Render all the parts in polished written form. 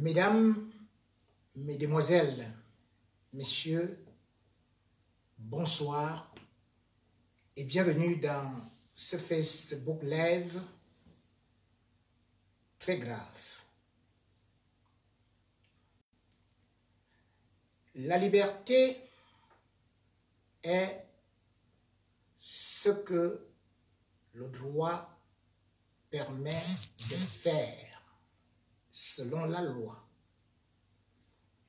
Mesdames, Mesdemoiselles, Messieurs, bonsoir et bienvenue dans ce Facebook Live très grave. La liberté est ce que le droit permet de faire selon la loi,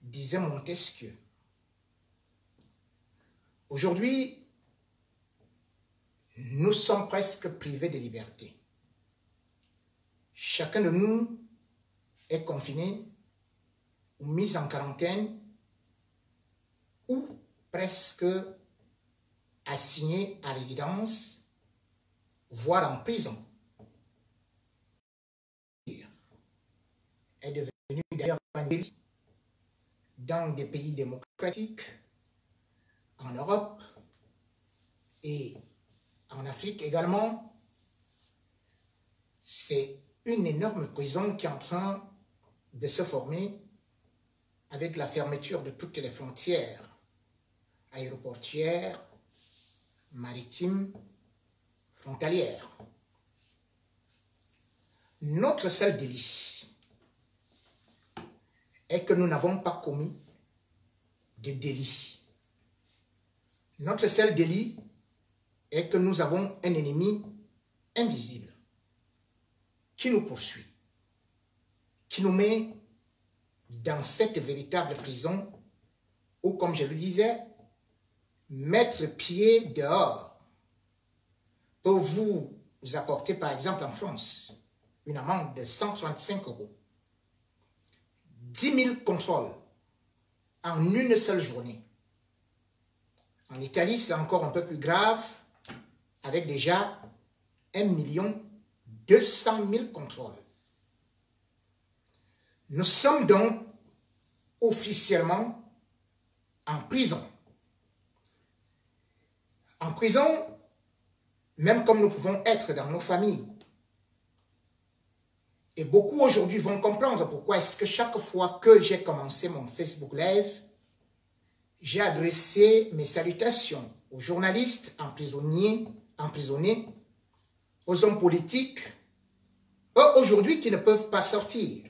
disait Montesquieu. Aujourd'hui, nous sommes presque privés de liberté. Chacun de nous est confiné ou mis en quarantaine ou presque assigné à résidence, voire en prison. Est devenu d'ailleurs un délit dans des pays démocratiques, en Europe et en Afrique également. C'est une énorme prison qui est en train de se former avec la fermeture de toutes les frontières aéroportuaires, maritimes, frontalières. Notre seul délit est que nous n'avons pas commis de délit. Notre seul délit est que nous avons un ennemi invisible qui nous poursuit, qui nous met dans cette véritable prison où, comme je le disais, mettre pied dehors peut vous apporter, par exemple en France, une amende de 135 €. 10 000 contrôles en une seule journée. En Italie, c'est encore un peu plus grave, avec déjà 1 200 000 contrôles. Nous sommes donc officiellement en prison. En prison, même comme nous pouvons être dans nos familles. Et beaucoup aujourd'hui vont comprendre pourquoi est-ce que chaque fois que j'ai commencé mon Facebook Live, j'ai adressé mes salutations aux journalistes emprisonnés, aux hommes politiques, eux aujourd'hui qui ne peuvent pas sortir,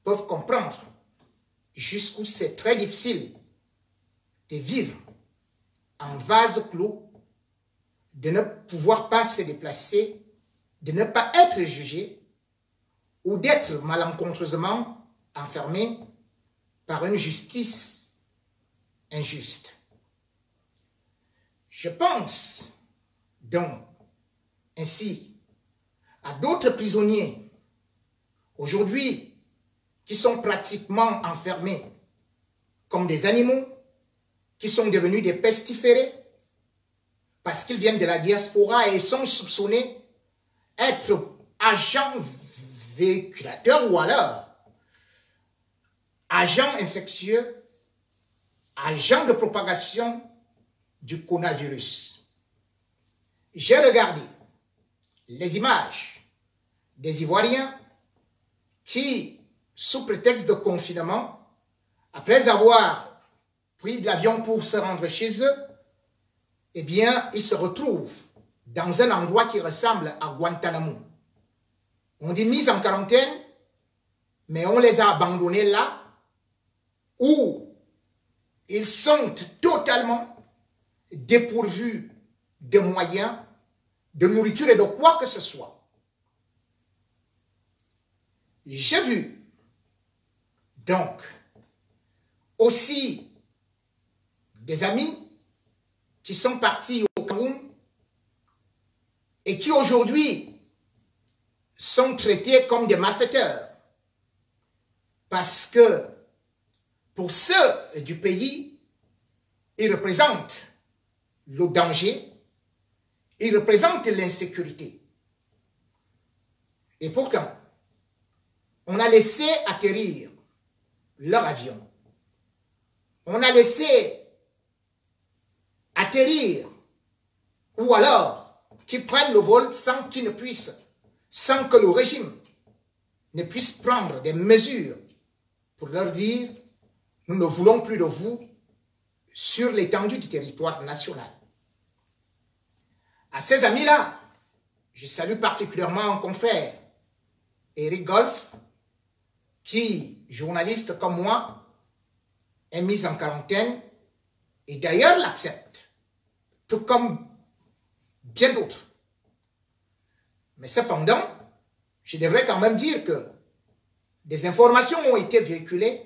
peuvent comprendre jusqu'où c'est très difficile de vivre en vase clos, de ne pouvoir pas se déplacer, de ne pas être jugé, ou d'être malencontreusement enfermé par une justice injuste. Je pense donc ainsi à d'autres prisonniers aujourd'hui qui sont pratiquement enfermés comme des animaux, qui sont devenus des pestiférés parce qu'ils viennent de la diaspora et sont soupçonnés être agents véhiculateurs ou alors agents infectieux, agents de propagation du coronavirus. J'ai regardé les images des Ivoiriens qui, sous prétexte de confinement, après avoir pris l'avion pour se rendre chez eux, eh bien, ils se retrouvent dans un endroit qui ressemble à Guantanamo. On dit mise en quarantaine, mais on les a abandonnés là où ils sont totalement dépourvus de moyens, de nourriture et de quoi que ce soit. J'ai vu donc aussi des amis qui sont partis au Cameroun et qui aujourd'hui sont traités comme des malfaiteurs. Parce que pour ceux du pays, ils représentent le danger, ils représentent l'insécurité. Et pourtant, on a laissé atterrir leur avion. On a laissé atterrir, ou alors qu'ils prennent le vol sans que le régime ne puisse prendre des mesures pour leur dire, nous ne voulons plus de vous sur l'étendue du territoire national. À ces amis-là, je salue particulièrement un confrère, Eric Golf, qui, journaliste comme moi, est mis en quarantaine et d'ailleurs l'accepte, tout comme bien d'autres. Mais cependant, je devrais quand même dire que des informations ont été véhiculées,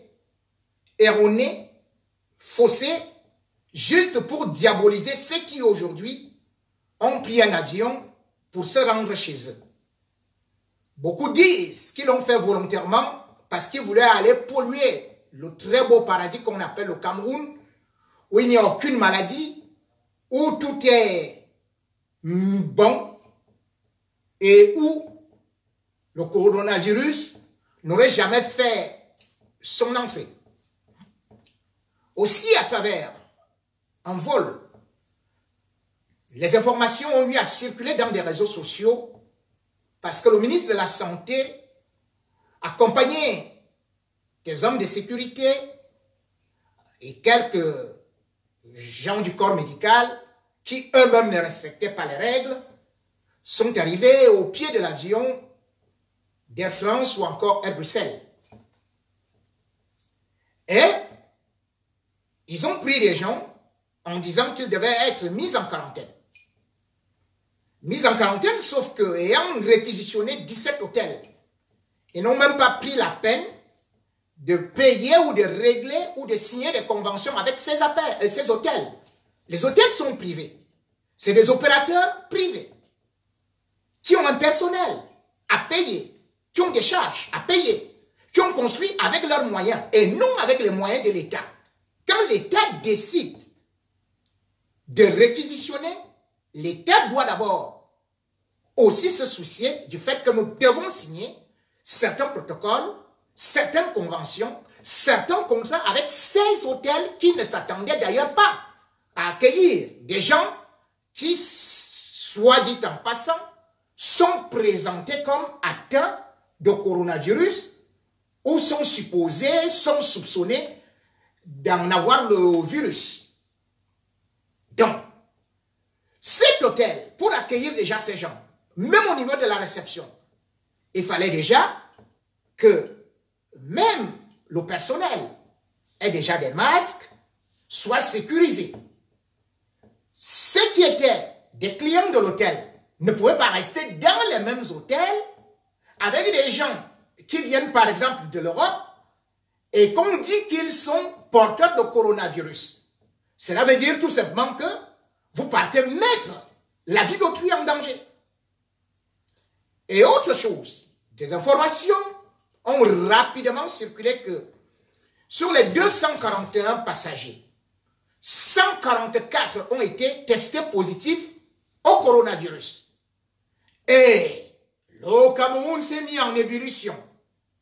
erronées, faussées, juste pour diaboliser ceux qui aujourd'hui ont pris un avion pour se rendre chez eux. Beaucoup disent qu'ils l'ont fait volontairement parce qu'ils voulaient aller polluer le très beau paradis qu'on appelle le Cameroun, où il n'y a aucune maladie, où tout est bon et où le coronavirus n'aurait jamais fait son entrée. Aussi, à travers un vol, les informations ont eu à circuler dans des réseaux sociaux parce que le ministre de la Santé, accompagné des hommes de sécurité et quelques gens du corps médical qui eux-mêmes ne respectaient pas les règles, sont arrivés au pied de l'avion d'Air France ou encore Air Bruxelles. Et ils ont pris des gens en disant qu'ils devaient être mis en quarantaine. Mis en quarantaine, sauf que, ayant réquisitionné 17 hôtels, ils n'ont même pas pris la peine de payer ou de régler ou de signer des conventions avec ces hôtels. Les hôtels sont privés. C'est des opérateurs privés qui ont un personnel à payer, qui ont des charges à payer, qui ont construit avec leurs moyens et non avec les moyens de l'État. Quand l'État décide de réquisitionner, l'État doit d'abord aussi se soucier du fait que nous devons signer certains protocoles, certaines conventions, certains contrats avec ces hôtels qui ne s'attendaient d'ailleurs pas à accueillir des gens qui, soit dit en passant, sont présentés comme atteints de coronavirus ou sont supposés, sont soupçonnés d'en avoir le virus. Donc, cet hôtel, pour accueillir déjà ces gens, même au niveau de la réception, il fallait déjà que même le personnel ait déjà des masques, soit sécurisé. Ceux qui étaient des clients de l'hôtel ne pouvaient pas rester dans les mêmes hôtels avec des gens qui viennent par exemple de l'Europe et qu'on dit qu'ils sont porteurs de coronavirus. Cela veut dire tout simplement que vous partez mettre la vie d'autrui en danger. Et autre chose, des informations ont rapidement circulé que sur les 241 passagers, 144 ont été testés positifs au coronavirus. Et le Cameroun s'est mis en ébullition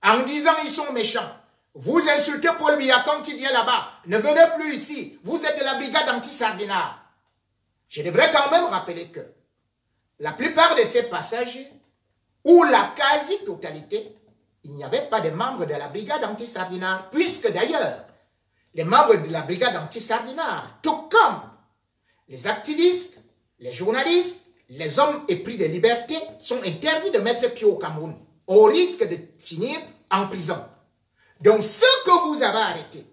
en disant ils sont méchants. Vous insultez Paul Biya quand il vient là-bas. Ne venez plus ici. Vous êtes de la brigade anti-Sardinard. Je devrais quand même rappeler que la plupart de ces passagers, ou la quasi-totalité, il n'y avait pas de membres de la brigade anti-Sardinard, puisque d'ailleurs, les membres de la brigade anti-Sardinard, tout comme les activistes, les journalistes, les hommes épris de liberté, sont interdits de mettre pied au Cameroun, au risque de finir en prison. Donc ceux que vous avez arrêtés,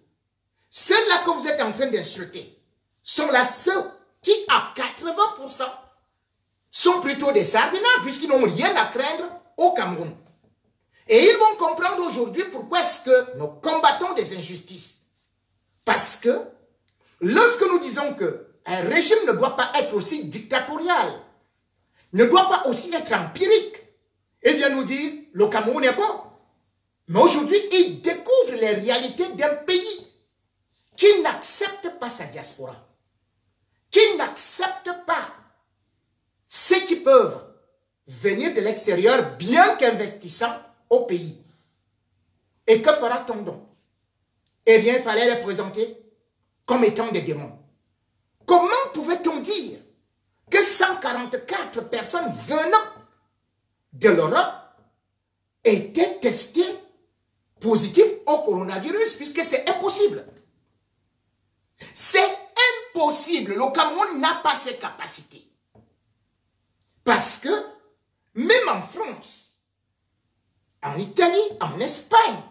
ceux-là que vous êtes en train d'insulter, sont là ceux qui, à 80%, sont plutôt des Sardinards, puisqu'ils n'ont rien à craindre au Cameroun. Et ils vont comprendre aujourd'hui pourquoi est-ce que nous combattons des injustices. Parce que lorsque nous disons qu'un régime ne doit pas être aussi dictatorial, ne doit pas aussi être empirique, il vient nous dire le Cameroun est bon. Mais aujourd'hui, il découvre les réalités d'un pays qui n'accepte pas sa diaspora, qui n'accepte pas ceux qui peuvent venir de l'extérieur bien qu'investissant au pays. Et que fera-t-on donc? Eh bien, il fallait les présenter comme étant des démons. Comment pouvait-on dire que 144 personnes venant de l'Europe étaient testées positif au coronavirus, puisque c'est impossible. C'est impossible. Le Cameroun n'a pas ces capacités. Parce que, même en France, en Italie, en Espagne,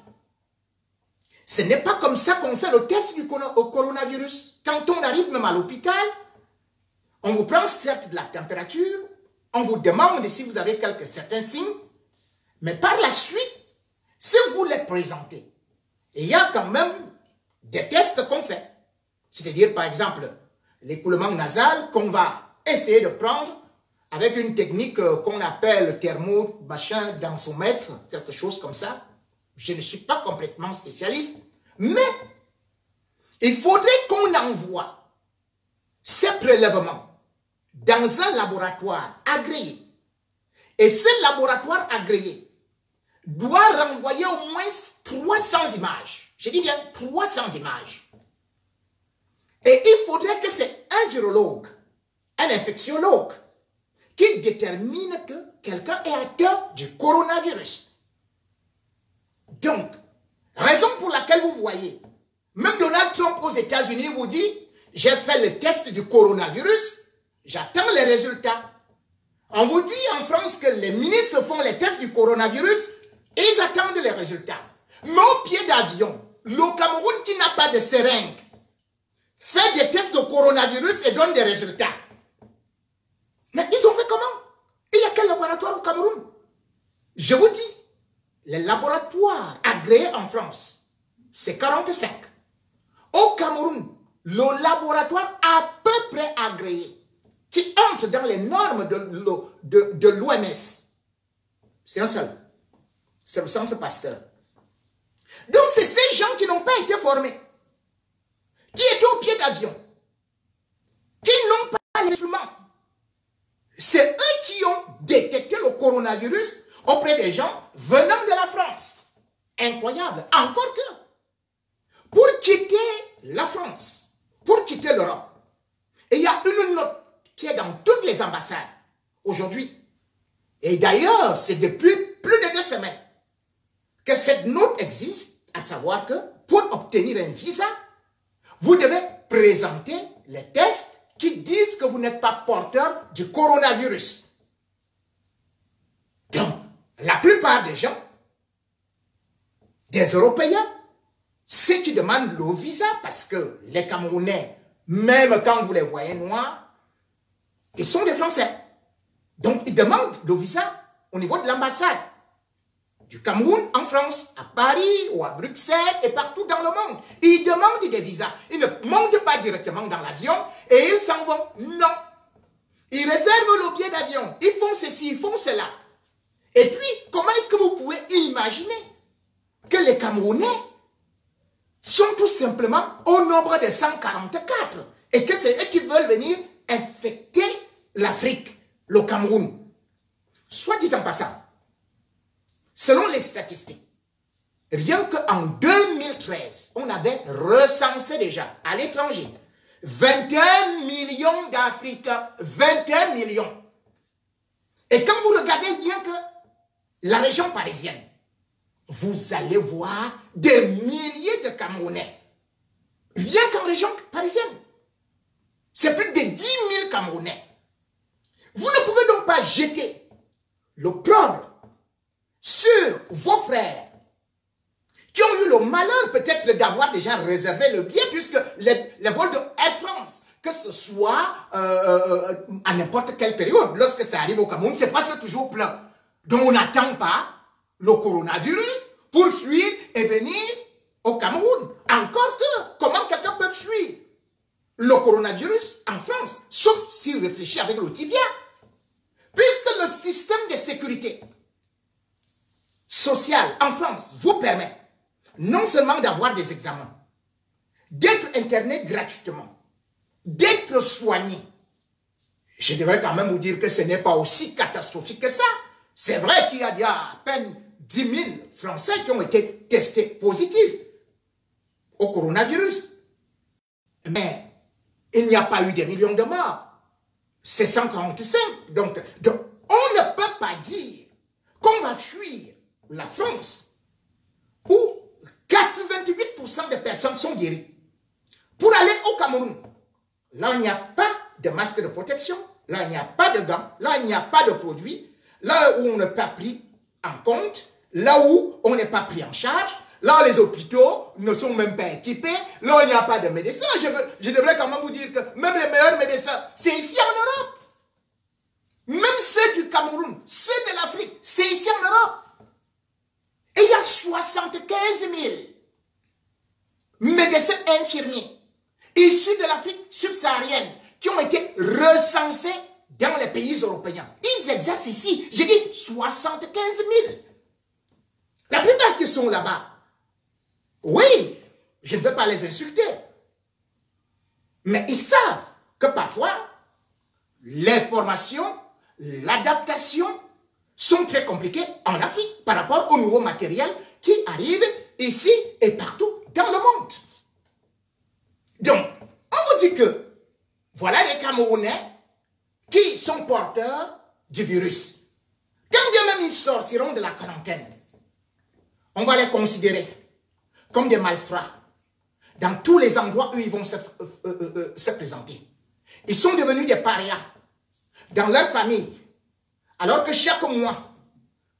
ce n'est pas comme ça qu'on fait le test au coronavirus. Quand on arrive même à l'hôpital, on vous prend certes de la température, on vous demande si vous avez certains signes, mais par la suite, si vous les présentez, il y a quand même des tests qu'on fait. C'est-à-dire, par exemple, l'écoulement nasal qu'on va essayer de prendre avec une technique qu'on appelle thermo-densomètre, quelque chose comme ça. Je ne suis pas complètement spécialiste, mais il faudrait qu'on envoie ces prélèvements dans un laboratoire agréé. Et ce laboratoire agréé doit renvoyer au moins 300 images. Je dis bien 300 images. Et il faudrait que c'est un virologue, un infectiologue, qui détermine que quelqu'un est atteint du coronavirus. Donc, raison pour laquelle vous voyez, même Donald Trump aux États-Unis vous dit, j'ai fait le test du coronavirus, j'attends les résultats. On vous dit en France que les ministres font les tests du coronavirus et ils attendent les résultats. Mais au pied d'avion, le Cameroun qui n'a pas de seringue fait des tests de coronavirus et donne des résultats. Mais ils ont fait comment? Il y a quel laboratoire au Cameroun? Je vous dis, les laboratoires agréés en France, c'est 45. Au Cameroun, le laboratoire à peu près agréé, qui entre dans les normes de l'OMS, c'est un seul. C'est le Centre Pasteur. Donc, c'est ces gens qui n'ont pas été formés, qui étaient au pied d'avion, qui n'ont pas les instruments. C'est eux qui ont détecté le coronavirus auprès des gens venant de la France. Incroyable. Encore que, pour quitter la France, pour quitter l'Europe, il y a une note qui est dans toutes les ambassades aujourd'hui. Et d'ailleurs, c'est depuis plus de 2 semaines que cette note existe, à savoir que pour obtenir un visa, vous devez présenter les tests qui disent que vous n'êtes pas porteur du coronavirus. Donc, la plupart des gens, des Européens, ceux qui demandent le visa, parce que les Camerounais, même quand vous les voyez noirs, ils sont des Français. Donc, ils demandent le visa au niveau de l'ambassade du Cameroun en France, à Paris ou à Bruxelles et partout dans le monde. Ils demandent des visas. Ils ne montent pas directement dans l'avion et ils s'en vont. Non. Ils réservent le billet d'avion. Ils font ceci, ils font cela. Et puis, comment est-ce que vous pouvez imaginer que les Camerounais sont tout simplement au nombre de 144 et que c'est eux qui veulent venir infecter l'Afrique, le Cameroun? Soit dit en passant, selon les statistiques, rien qu'en 2013, on avait recensé déjà à l'étranger 21 millions d'Africains, 21 millions. Et quand vous regardez bien que la région parisienne, vous allez voir des milliers de Camerounais. Rien qu'en région parisienne. C'est plus de 10 000 Camerounais. Vous ne pouvez donc pas jeter l'opprobre sur vos frères qui ont eu le malheur peut-être d'avoir déjà réservé le billet, puisque les vols de Air France, que ce soit à n'importe quelle période, lorsque ça arrive au Cameroun, c'est presque toujours plein. Donc on n'attend pas le coronavirus pour fuir et venir au Cameroun. Encore que, comment quelqu'un peut fuir le coronavirus en France, sauf s'il réfléchit avec le tibia, puisque le système de sécurité sociale en France vous permet non seulement d'avoir des examens, d'être interné gratuitement, d'être soigné. Je devrais quand même vous dire que ce n'est pas aussi catastrophique que ça. C'est vrai qu'il y a à peine 10 000 Français qui ont été testés positifs au coronavirus. Mais il n'y a pas eu des millions de morts. C'est 145. Donc, on ne peut pas dire qu'on va fuir la France ou 90% des personnes sont guéries. Pour aller au Cameroun, là, il n'y a pas de masque de protection, là, il n'y a pas de gants, là, il n'y a pas de produits, là où on n'est pas pris en compte, là où on n'est pas pris en charge, là, les hôpitaux ne sont même pas équipés, là, il n'y a pas de médecins. Je devrais quand même vous dire que même les meilleurs médecins, c'est ici en Europe. Même ceux du Cameroun, ceux de l'Afrique, c'est ici en Europe. Et il y a 75 000 médecins infirmiers issus de l'Afrique subsaharienne qui ont été recensés dans les pays européens. Ils exercent ici, j'ai dit 75 000. La plupart qui sont là-bas, oui, je ne veux pas les insulter, mais ils savent que parfois, les formations, l'adaptation sont très compliquées en Afrique par rapport aux nouveaux matériels qui arrivent ici et partout dans le monde. Donc, on vous dit que voilà les Camerounais qui sont porteurs du virus. Quand bien même ils sortiront de la quarantaine, on va les considérer comme des malfrats dans tous les endroits où ils vont se présenter. Ils sont devenus des parias dans leur famille, alors que chaque mois,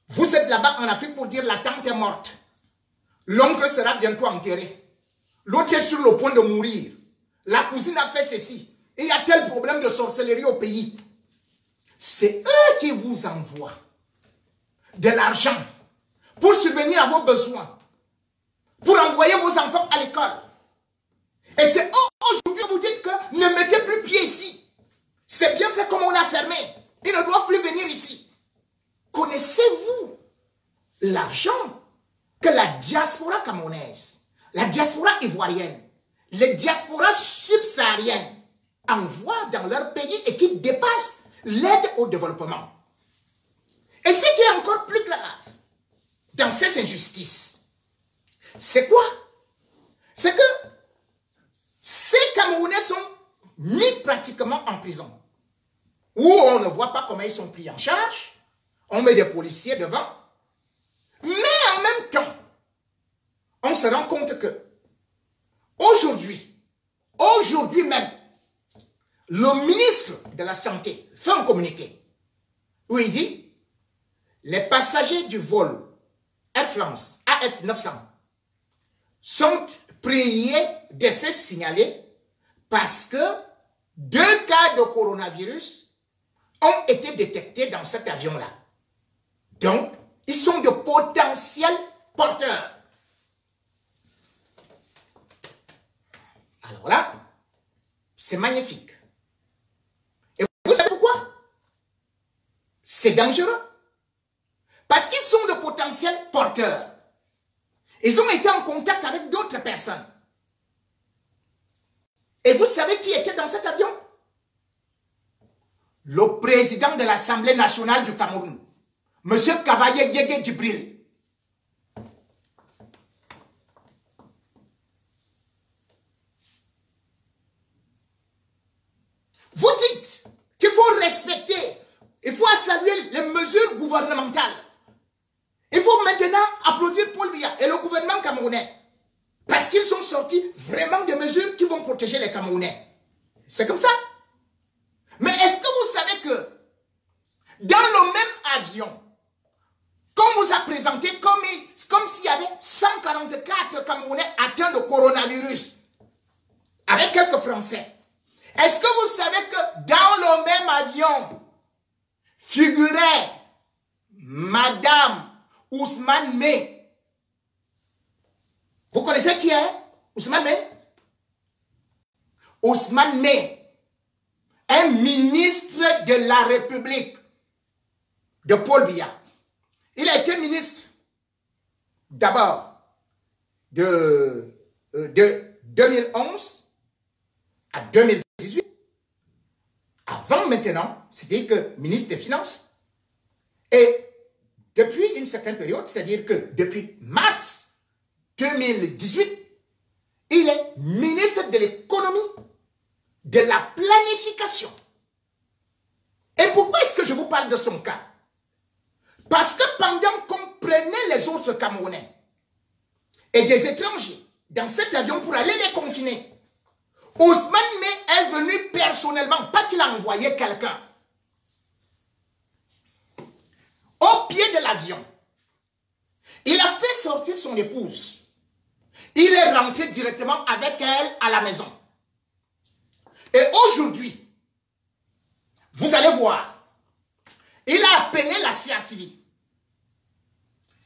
vous êtes là-bas en Afrique pour dire la tante est morte, l'oncle sera bientôt enterré, l'autre est sur le point de mourir, la cousine a fait ceci, et il y a tel problème de sorcellerie au pays. C'est eux qui vous envoient de l'argent pour subvenir à vos besoins, pour envoyer vos enfants à l'école. Et c'est eux aujourd'hui vous dites que ne mettez plus pied ici. C'est bien fait comme on a fermé. Ils ne doivent plus venir ici. Connaissez-vous l'argent que la diaspora camerounaise, la diaspora ivoirienne, les diasporas subsahariennes envoient dans leur pays et qui dépassent l'aide au développement? Et ce qui est encore plus grave dans ces injustices, c'est quoi? C'est que ces Camerounais sont mis pratiquement en prison, où on ne voit pas comment ils sont pris en charge, on met des policiers devant, mais en même temps, on se rend compte que aujourd'hui même, le ministre de la Santé fait un communiqué où il dit les passagers du vol Air France AF 900 sont priés de se signaler parce que 2 cas de coronavirus ont été détectés dans cet avion-là. Donc, ils sont de potentiels porteurs. Alors là, c'est magnifique. Et vous savez pourquoi? C'est dangereux. Parce qu'ils sont de potentiels porteurs. Ils ont été en contact avec d'autres personnes. Et vous savez qui était dans cet avion? Le président de l'Assemblée nationale du Cameroun, M. Cavaye Yege Djibril. Vous dites qu'il faut respecter, il faut saluer les mesures gouvernementales. Il faut maintenant applaudir Paul Biya et le gouvernement camerounais. Parce qu'ils ont sorti vraiment des mesures qui vont protéger les Camerounais. C'est comme ça. Mais est-ce que vous savez que dans le même avion, qu'on vous a présenté comme s'il y avait 144 Camerounais atteints de coronavirus, avec quelques Français, est-ce que vous savez que dans le même avion figurait Madame Ousmane May? Vous connaissez qui est Ousmane May? Ousmane May, un ministre de la République de Paul Biya. Il a été ministre d'abord de 2011 à 2018. Avant maintenant, c'était que ministre des Finances. Et depuis une certaine période, c'est-à-dire que depuis mars 2018, il est ministre de l'économie, de la planification. Et pourquoi est-ce que je vous parle de son cas? Parce que pendant qu'on prenait les autres Camerounais et des étrangers dans cet avion pour aller les confiner. Ousmane Mey est venu personnellement, pas qu'il a envoyé quelqu'un. Au pied de l'avion, il a fait sortir son épouse. Il est rentré directement avec elle à la maison. Et aujourd'hui, vous allez voir, il a appelé la CRTV.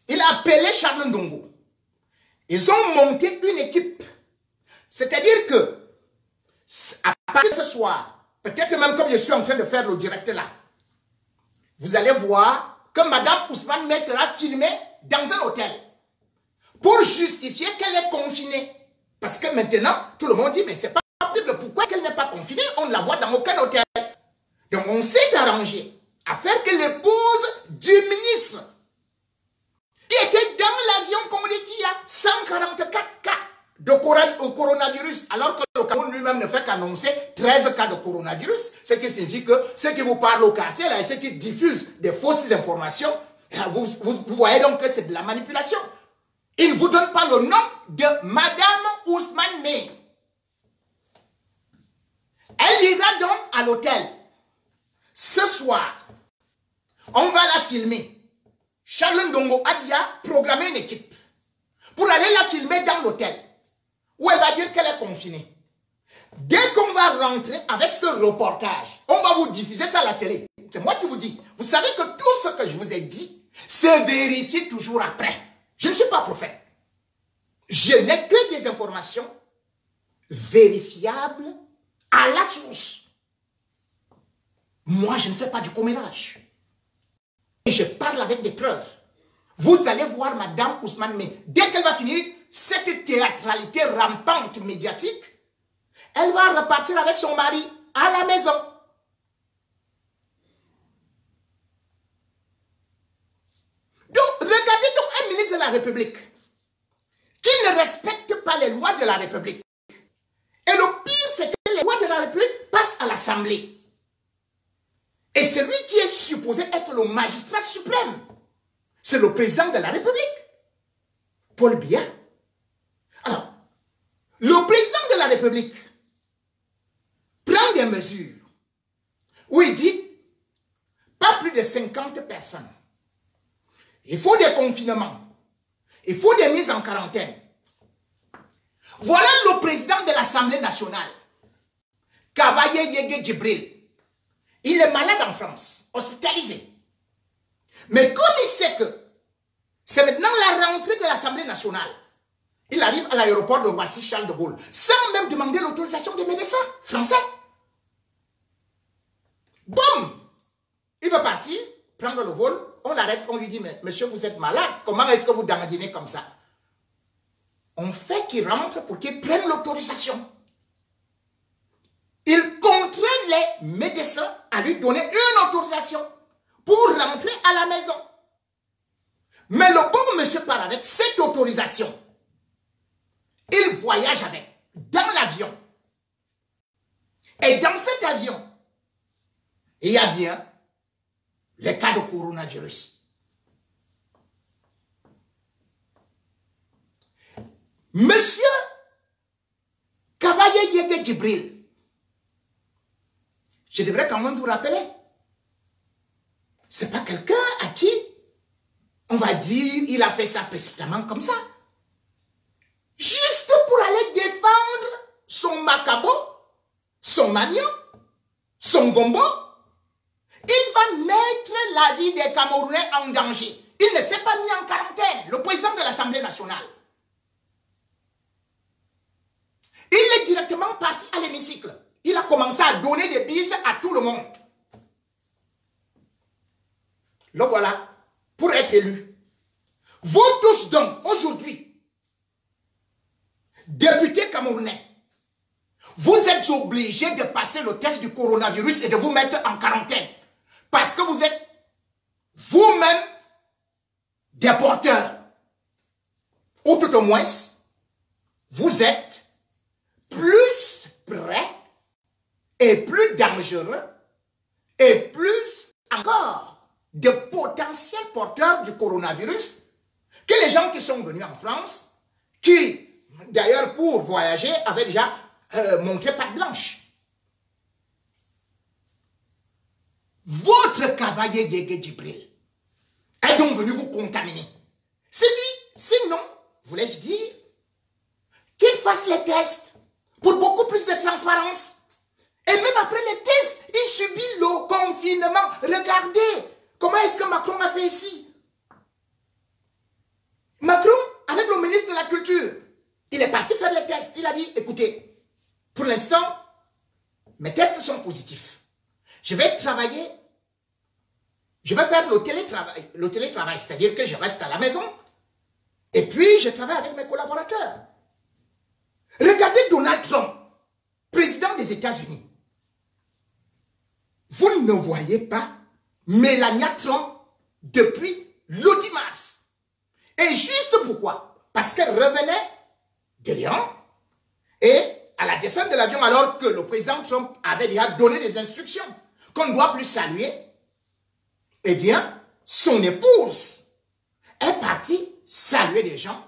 Il a appelé Charles Ndongo. Ils ont monté une équipe. C'est-à-dire que, à partir de ce soir, peut-être même comme je suis en train de faire le direct là, vous allez voir que Madame Ousmane Mey sera filmée dans un hôtel pour justifier qu'elle est confinée. Parce que maintenant, tout le monde dit, mais c'est pas possible, pourquoi qu'elle n'est pas confinée? On ne la voit dans aucun hôtel. Donc on s'est arrangé à faire que l'épouse du ministre, qui était dans l'avion, comme on dit, qu'il y a 144 cas de coronavirus, alors que le Cameroun lui-même ne fait qu'annoncer 13 cas de coronavirus, ce qui signifie que ceux qui vous parlent au quartier, là, et ceux qui diffusent des fausses informations, vous voyez donc que c'est de la manipulation. Il ne vous donne pas le nom de Madame Ousmane Mey. Elle ira donc à l'hôtel. Ce soir, on va la filmer. Charles Ndongo a programmé une équipe pour aller la filmer dans l'hôtel où elle va dire qu'elle est confinée. Dès qu'on va rentrer avec ce reportage, on va vous diffuser ça à la télé. C'est moi qui vous dis. Vous savez que tout ce que je vous ai dit se vérifie toujours après. Je ne suis pas prophète. Je n'ai que des informations vérifiables à la source. Moi, je ne fais pas du commérage. Et je parle avec des preuves. Vous allez voir Madame Ousmane Mey. Dès qu'elle va finir cette théâtralité rampante médiatique, elle va repartir avec son mari à la maison. Donc, regardez donc un ministre de la République qui ne respecte pas les lois de la République. Et le pire, c'est que les lois de la République passent à l'Assemblée. Et celui qui est supposé être le magistrat suprême, c'est le président de la République, Paul Biya. Alors, le président de la République prend des mesures où il dit pas plus de 50 personnes. Il faut des confinements. Il faut des mises en quarantaine. Voilà le président de l'Assemblée nationale, Kavaye Yege Djibril. Il est malade en France, hospitalisé. Mais comme il sait que c'est maintenant la rentrée de l'Assemblée nationale, il arrive à l'aéroport de Roissy-Charles de Gaulle, sans même demander l'autorisation des médecins français. Boum! Il va partir, prendre le vol, on l'arrête, on lui dit, mais monsieur, vous êtes malade, comment est-ce que vous dandinez comme ça? On fait qu'il rentre pour qu'il prenne l'autorisation. Il contraint les médecins à lui donner une autorisation pour rentrer à la maison. Mais le bon monsieur part avec cette autorisation. Il voyage avec, dans l'avion. Et dans cet avion, il y a bien les cas de coronavirus. Monsieur Kavaye Yege Djibril, je devrais quand même vous rappeler, c'est pas quelqu'un à qui on va dire il a fait ça précipitamment comme ça. Juste pour aller défendre son macabo, son manioc, son gombo, il va mettre la vie des Camerounais en danger. Il ne s'est pas mis en quarantaine, le président de l'Assemblée nationale. Il est directement parti à l'hémicycle. Il a commencé à donner des bises à tout le monde. Le voilà, pour être élu. Vous tous donc, aujourd'hui, députés camerounais, vous êtes obligés de passer le test du coronavirus et de vous mettre en quarantaine. Parce que vous êtes vous-même des porteurs. Ou tout au moins, vous êtes plus prêts et plus dangereux et plus encore de potentiels porteurs du coronavirus que les gens qui sont venus en France, qui d'ailleurs pour voyager, avait déjà montré patte blanche. Votre cavalier Yégué Djibril est donc venu vous contaminer. C'est lui, sinon, voulais-je dire, qu'il fasse les tests pour beaucoup plus de transparence. Et même après les tests, il subit le confinement. Regardez comment est-ce que Macron a fait ici. Macron, avec le ministre de la Culture, il est parti faire les tests. Il a dit, écoutez, pour l'instant, mes tests sont positifs. Je vais travailler, je vais faire le télétravail, c'est-à-dire que je reste à la maison et puis je travaille avec mes collaborateurs. Regardez Donald Trump, président des États-Unis. Vous ne voyez pas Melania Trump depuis le 10 mars. Et juste pourquoi? Parce qu'elle revenait de l'Iran et à la descente de l'avion, alors que le président Trump avait déjà donné des instructions qu'on ne doit plus saluer, eh bien, son épouse est partie saluer des gens,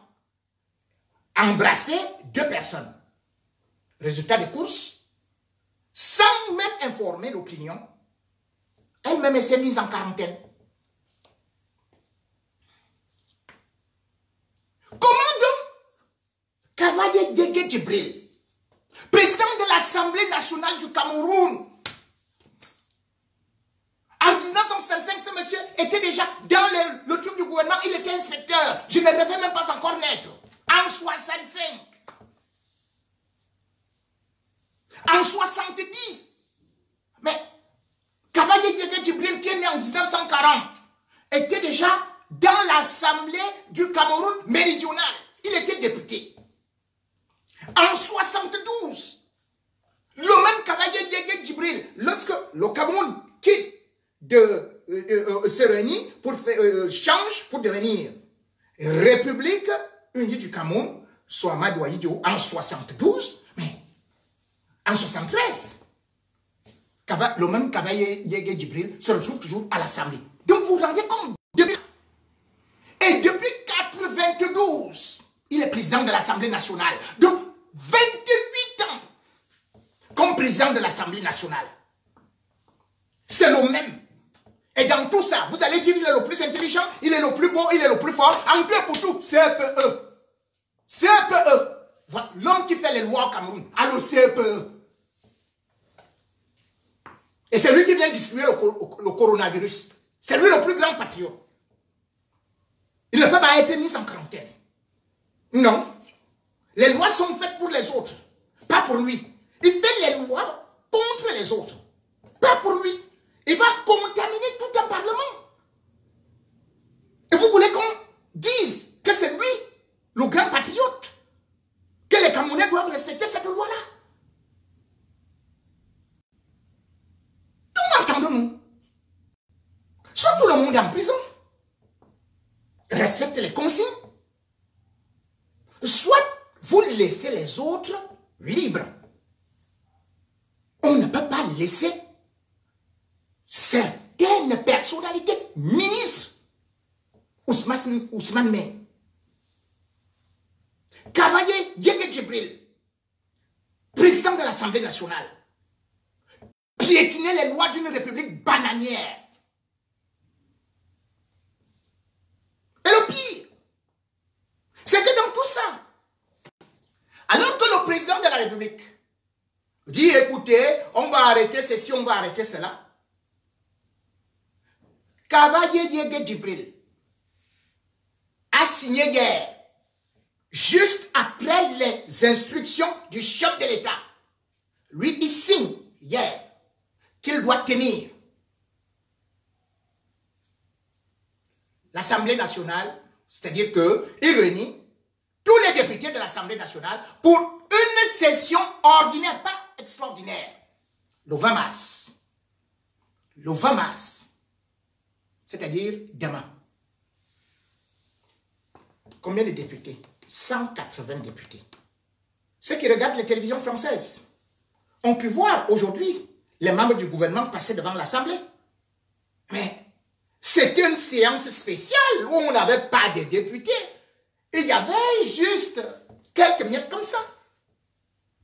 embrasser 2 personnes. Résultat des courses, sans même informer l'opinion, elle-même s'est mise en quarantaine. Comment donc Cavalier Yégué Djibril, président de l'Assemblée nationale du Cameroun, en 1965, ce monsieur était déjà dans le truc du gouvernement, il était inspecteur. Je ne rêvais même pas encore naître. En 65. En 70. Mais Cavalier Yégué Djibril, qui est né en 1940, était déjà dans l'Assemblée du Cameroun méridional. Il était député. En 72, le même Cavalier Yégué Djibril, lorsque le Cameroun quitte se réunit pour change pour devenir République unie du Cameroun, soit Amadou Ahidjo en 72, mais en 73, le même Cavalier Yégué Djibril se retrouve toujours à l'Assemblée. Donc vous vous rendez compte, et depuis 92, il est président de l'Assemblée nationale. Donc 28 ans comme président de l'Assemblée nationale. C'est le même. Et dans tout ça, vous allez dire qu'il est le plus intelligent, il est le plus beau, il est le plus fort. En clair pour tout, CPE. CPE. L'homme qui fait les lois au Cameroun, alors CPE. Et c'est lui qui vient distribuer le coronavirus. C'est lui le plus grand patriote. Il ne peut pas être mis en quarantaine. Non. Les lois sont faites pour les autres, pas pour lui. Il fait les lois contre les autres, pas pour lui. Il va contaminer tout un parlement. Et vous voulez qu'on dise que c'est lui, le grand patriote, que les Camerounais doivent respecter cette loi-là? Nous m'entendons-nous? Soit tout le monde est en prison, respecte les consignes, soit vous laissez les autres libres. On ne peut pas laisser certaines personnalités, ministres, Ousmane Mey, Cavalier Yégué Djibril, président de l'Assemblée nationale, piétiner les lois d'une république bananière. Et le pire, c'est que dans tout ça, alors que le président de la République dit, écoutez, on va arrêter ceci, on va arrêter cela, Cavalier Yégué Djibril a signé hier, juste après les instructions du chef de l'État. Lui, il signe hier qu'il doit tenir l'Assemblée nationale, c'est-à-dire qu'il réunit tous les députés de l'Assemblée nationale pour une session ordinaire, pas extraordinaire, le 20 mars. Le 20 mars, c'est-à-dire demain. Combien de députés? 180 députés. Ceux qui regardent les télévisions françaises ont pu voir aujourd'hui les membres du gouvernement passer devant l'Assemblée. Mais c'était une séance spéciale où on n'avait pas de députés. Il y avait juste quelques miettes comme ça.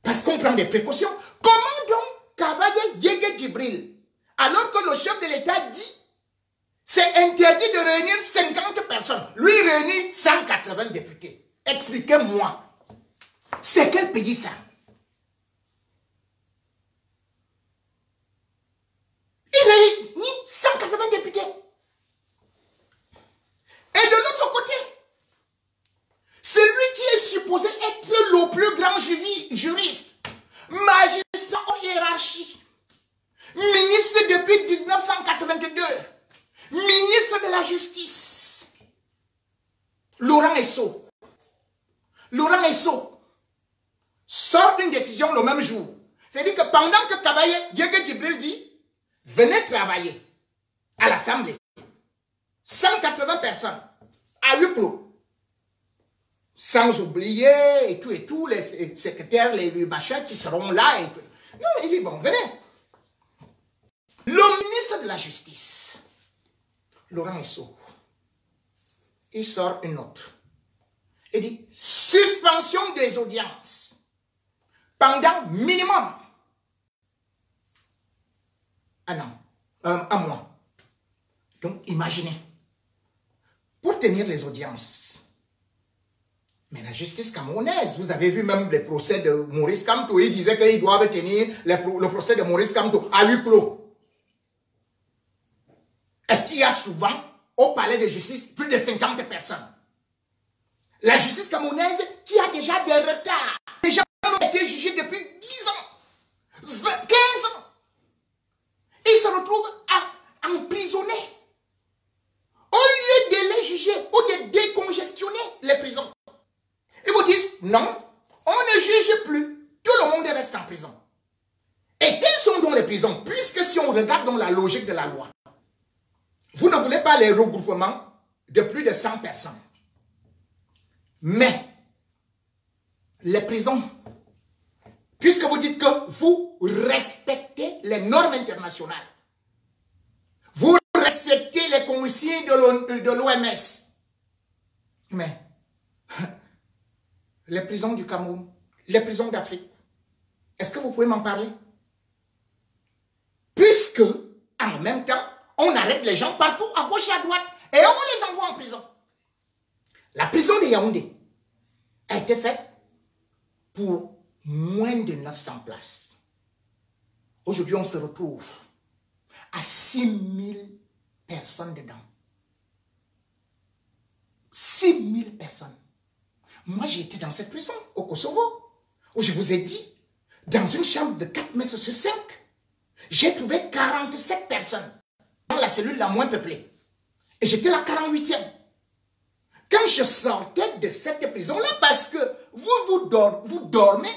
Parce qu'on prend des précautions. Comment donc Cavaye Yege Djibril, alors que le chef de l'État dit c'est interdit de réunir 50 personnes, lui réunit 180 députés. Expliquez-moi, c'est quel pays ça? Il réunit 180 députés. Et de l'autre côté, celui qui est supposé être le plus grand juriste, magistrat en hiérarchie, ministre depuis 1982, ministre de la Justice, Laurent Esso. Laurent Esso sort une décision le même jour. C'est-à-dire que pendant que Cavaye Yege Djibril dit, venez travailler à l'Assemblée, 180 personnes, à huis clos. Sans oublier et tout, les secrétaires, les machins qui seront là. Et tout. Non, il dit, bon, venez. Le ministre de la Justice, Laurent Esso, il sort une note. Il dit, suspension des audiences pendant minimum un an, un mois. Donc, imaginez, pour tenir les audiences, mais la justice camerounaise, vous avez vu même les procès de Maurice Kamto, il disait qu'ils doivent tenir le procès de Maurice Kamto à huis clos. Est-ce qu'il y a souvent au palais de justice plus de 50 personnes? La justice camerounaise qui a déjà des retards. Les gens ont été jugés depuis 10 ans, 15 ans. Ils se retrouvent emprisonnés. Au lieu de les juger ou de décongestionner les prisons. Ils vous disent, non, on ne juge plus. Tout le monde reste en prison. Et quelles sont donc les prisons? Puisque si on regarde dans la logique de la loi, vous ne voulez pas les regroupements de plus de 100 personnes. Mais, les prisons, puisque vous dites que vous respectez les normes internationales, vous respectez les consignes de l'OMS, mais les prisons du Cameroun, les prisons d'Afrique, est-ce que vous pouvez m'en parler? Puisque, en même temps, on arrête les gens partout, à gauche et à droite, et on les envoie en prison. La prison de Yaoundé a été faite pour moins de 900 places. Aujourd'hui, on se retrouve à 6000 personnes dedans. 6000 personnes. Moi, j'ai été dans cette prison, au Kosovo, où je vous ai dit, dans une chambre de 4 mètres sur 5, j'ai trouvé 47 personnes dans la cellule la moins peuplée. Et j'étais la 48e. Quand je sortais de cette prison-là, parce que vous dormez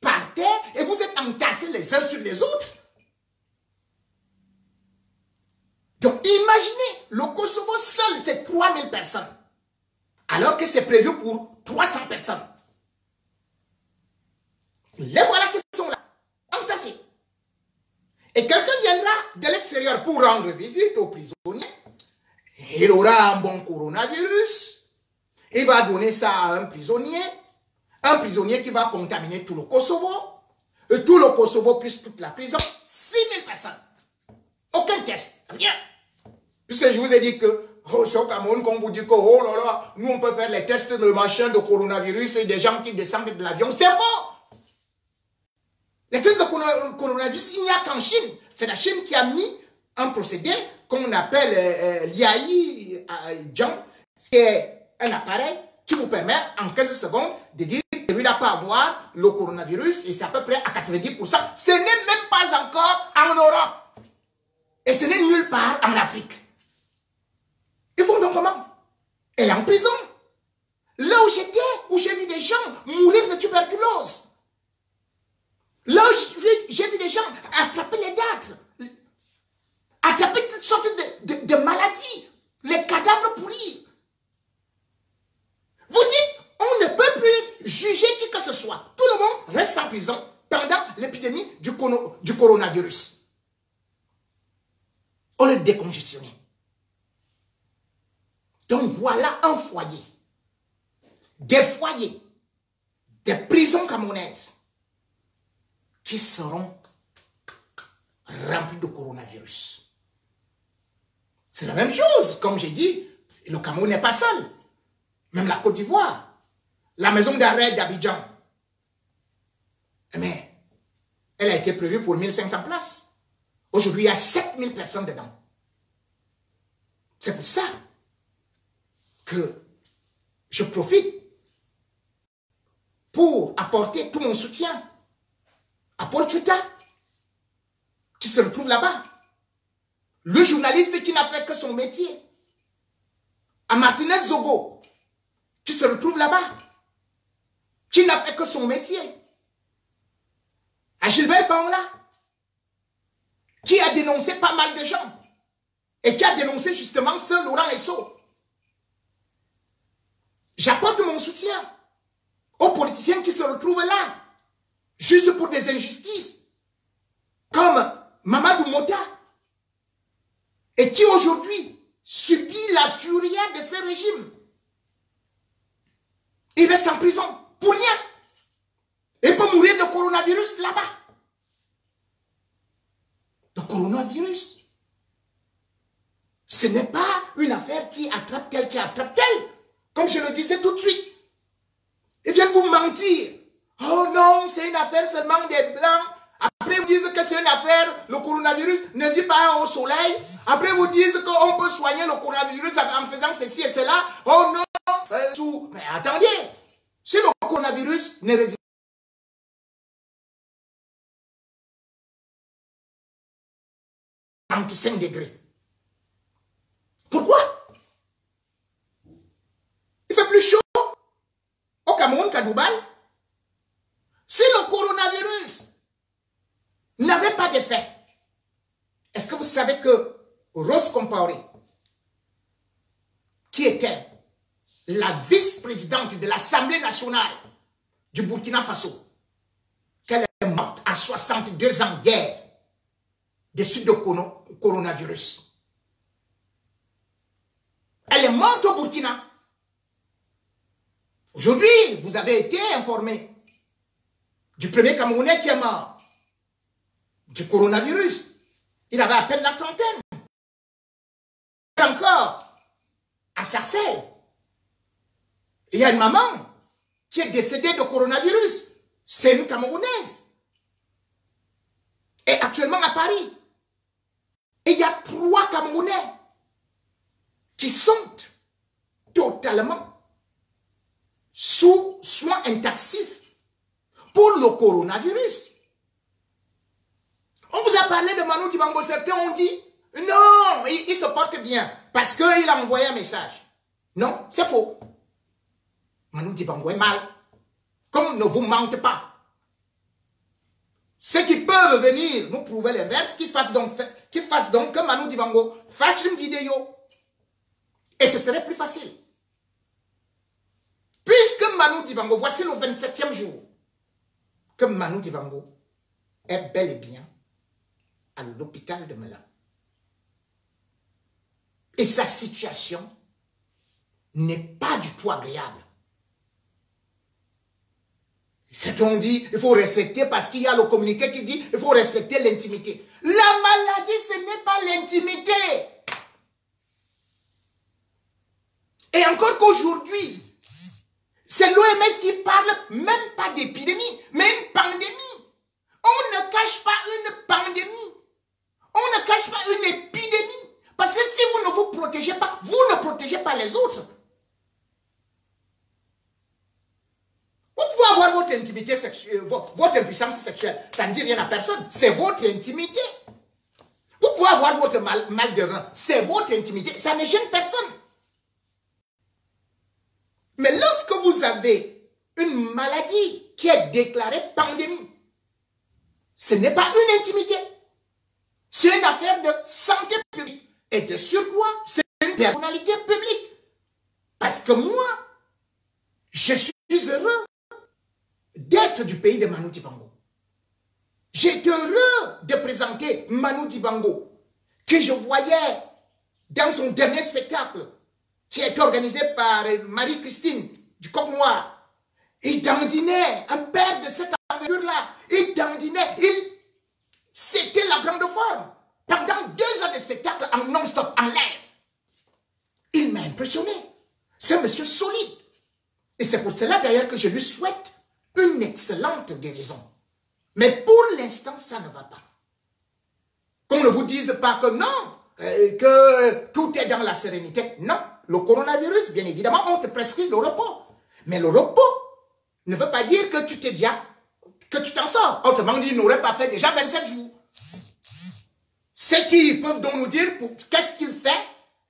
par terre et vous êtes entassés les uns sur les autres. Donc, imaginez, le Kosovo seul, c'est 3000 personnes. Alors que c'est prévu pour 300 personnes. Les voilà qui sont là, entassés. Et quelqu'un viendra de l'extérieur pour rendre visite aux prisonniers. Il aura un bon coronavirus. Il va donner ça à un prisonnier qui va contaminer tout le Kosovo. Et tout le Kosovo plus toute la prison. 6000 personnes. Aucun test, rien. Puisque je vous ai dit que c'est au Cameroun qu'on vous dit que oh là là, nous on peut faire les tests de machin de coronavirus et des gens qui descendent de l'avion. C'est faux. Les tests de coronavirus, il n'y a qu'en Chine. C'est la Chine qui a mis un procédé qu'on appelle l'IAI, c'est un appareil qui vous permet en 15 secondes de dire que lui n'a pas avoir le coronavirus et c'est à peu près à 90%. Ce n'est même pas encore en Europe. Et ce n'est nulle part en Afrique. Ils font donc comment? Et en prison. Là où j'étais, où j'ai vu des gens mourir de tuberculose. Là où j'ai vu des gens attraper les dartres. Attraper toutes sortes de maladies. Les cadavres pourris. Vous dites, on ne peut plus juger qui que ce soit. Tout le monde reste en prison pendant l'épidémie du coronavirus. On le décongestionne. Donc voilà un foyer. Des foyers des prisons camerounaises qui seront remplies de coronavirus. C'est la même chose, comme j'ai dit, le Cameroun n'est pas seul. Même la Côte d'Ivoire, la maison d'arrêt d'Abidjan, mais elle a été prévue pour 1500 places. Aujourd'hui, il y a 7000 personnes dedans. C'est pour ça que je profite pour apporter tout mon soutien à Paul Tchouta, qui se retrouve là-bas. Le journaliste qui n'a fait que son métier. À Martinez Zogo, qui se retrouve là-bas, qui n'a fait que son métier. À Gilbert Paola, qui a dénoncé pas mal de gens, et qui a dénoncé justement ce Laurent Esso. J'apporte mon soutien aux politiciens qui se retrouvent là, juste pour des injustices, comme Mamadou Mota, et qui aujourd'hui subit la furia de ce régime. Il reste en prison pour rien. Il peut mourir de coronavirus là-bas. Le coronavirus, ce n'est pas une affaire qui attrape tel, qui attrape tel. Comme je le disais tout de suite. Ils viennent vous mentir. Oh non, c'est une affaire seulement des Blancs. Après, vous disent que c'est une affaire, le coronavirus ne vit pas au soleil. Après, vous disent qu'on peut soigner le coronavirus en faisant ceci et cela. Oh non, mais attendez. Si le coronavirus ne résiste 35 degrés. Pourquoi? Il fait plus chaud au Cameroun qu'à Dubaï. Si le coronavirus n'avait pas d'effet, est-ce que vous savez que Rose Compaoré, qui était la vice-présidente de l'Assemblée nationale du Burkina Faso, qu'elle est morte à 62 ans hier, des suites de coronavirus. Elle est morte au Burkina. Aujourd'hui, vous avez été informé du premier Camerounais qui est mort du coronavirus. Il avait à peine la trentaine. Encore, à Sarcelles, il y a une maman qui est décédée de coronavirus. C'est une Camerounaise. Et actuellement à Paris. Et il y a 3 Camerounais qui sont totalement sous soins intensifs pour le coronavirus. On vous a parlé de Manu Dibango, certains ont dit, non, il se porte bien, parce qu'il a envoyé un message. Non, c'est faux. Manu Dibango est mal. Comme ne vous mentez pas. Ceux qui peuvent venir nous prouver l'inverse, qu'ils fassent donc que Manu Dibango fasse une vidéo. Et ce serait plus facile. Puisque Manu Dibango, voici le 27e jour, que Manu Dibango est bel et bien à l'hôpital de Mela. Et sa situation n'est pas du tout agréable. Certains ont dit, il faut respecter parce qu'il y a le communiqué qui dit, il faut respecter l'intimité. La maladie, ce n'est pas l'intimité. Et encore qu'aujourd'hui, c'est l'OMS qui parle même pas d'épidémie, mais une pandémie. On ne cache pas une pandémie. On ne cache pas une épidémie. Parce que si vous ne vous protégez pas, vous ne protégez pas les autres. Vous pouvez avoir votre intimité sexuelle, votre impuissance sexuelle. Ça ne dit rien à personne. C'est votre intimité. Vous pouvez avoir votre mal de rein. C'est votre intimité. Ça ne gêne personne. Mais lorsque vous avez une maladie qui est déclarée pandémie, ce n'est pas une intimité. C'est une affaire de santé publique. Et de surcroît, c'est une personnalité publique. Parce que moi, je suis heureux d'être du pays de Manu Dibango. J'étais heureux de présenter Manu Dibango, que je voyais dans son dernier spectacle, qui a été organisé par Marie-Christine du Coq Noir. Il dandinait, un père de cette envergure-là. Il dandinait, c'était la grande forme. Pendant 2 heures de spectacle en non-stop, en live. Il m'a impressionné. C'est un monsieur solide. Et c'est pour cela d'ailleurs que je lui souhaite une excellente guérison. Mais pour l'instant, ça ne va pas. Qu'on ne vous dise pas que non, que tout est dans la sérénité. Non, le coronavirus, bien évidemment, on te prescrit le repos. Mais le repos ne veut pas dire que tu t'es bien, que tu t'en sors. Autrement dit, il n'aurait pas fait déjà 27 jours. Ceux qui peuvent donc nous dire qu'est-ce qu'il fait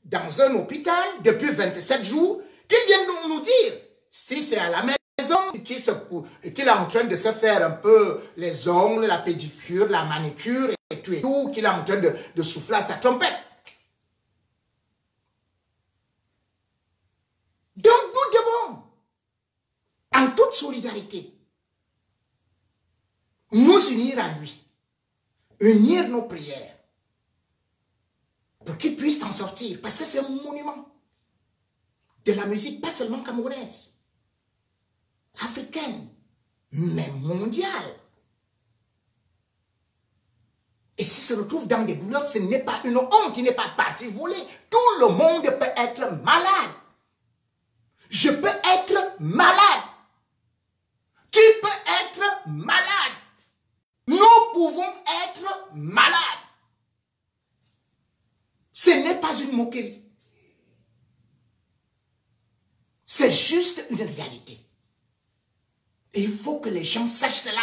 dans un hôpital depuis 27 jours, qu'ils viennent donc nous dire si c'est à la maison qu'il est en train de se faire un peu les ongles, la pédicure, la manicure et tout, qu'il est en train de souffler à sa trompette. Donc nous devons, en toute solidarité, nous unir à lui, unir nos prières, pour qu'il puisse en sortir, parce que c'est un monument de la musique, pas seulement camerounaise, africaine, mais mondiale. Et s'il se retrouve dans des douleurs, ce n'est pas une honte, il n'est pas parti voler. Tout le monde peut être malade. Je peux être malade. Tu peux être malade. Nous pouvons être malades. Ce n'est pas une moquerie. C'est juste une réalité. Et il faut que les gens sachent cela.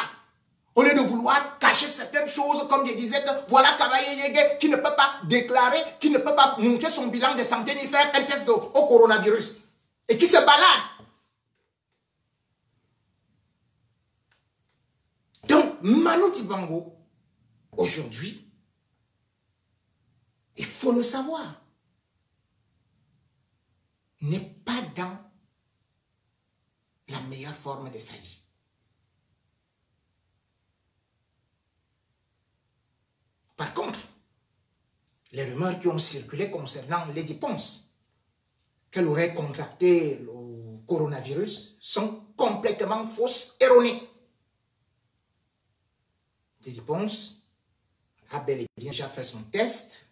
Au lieu de vouloir cacher certaines choses, comme je disais, que voilà Kavaye Yege qui ne peut pas déclarer, qui ne peut pas montrer son bilan de santé ni faire un test au coronavirus. Et qui se balade. Donc, Manu Dibango, aujourd'hui, il faut le savoir, n'est pas dans la meilleure forme de sa vie. Par contre, les rumeurs qui ont circulé concernant Lady Ponce, qu'elle aurait contracté le coronavirus, sont complètement fausses, erronées. Lady Ponce a bel et bien déjà fait son test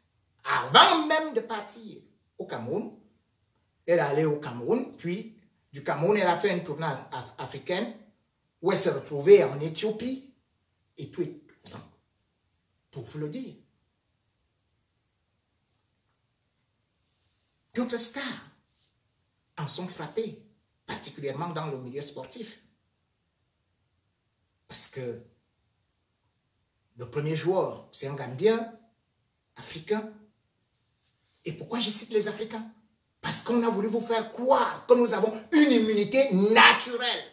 avant même de partir au Cameroun. Elle est allée au Cameroun, puis du Cameroun, elle a fait une tournée africaine où elle s'est retrouvée en Éthiopie et tout. Pour vous le dire. D'autres stars en sont frappés, particulièrement dans le milieu sportif. Parce que le premier joueur, c'est un Gambien, africain. Et pourquoi je cite les Africains? Parce qu'on a voulu vous faire croire que nous avons une immunité naturelle.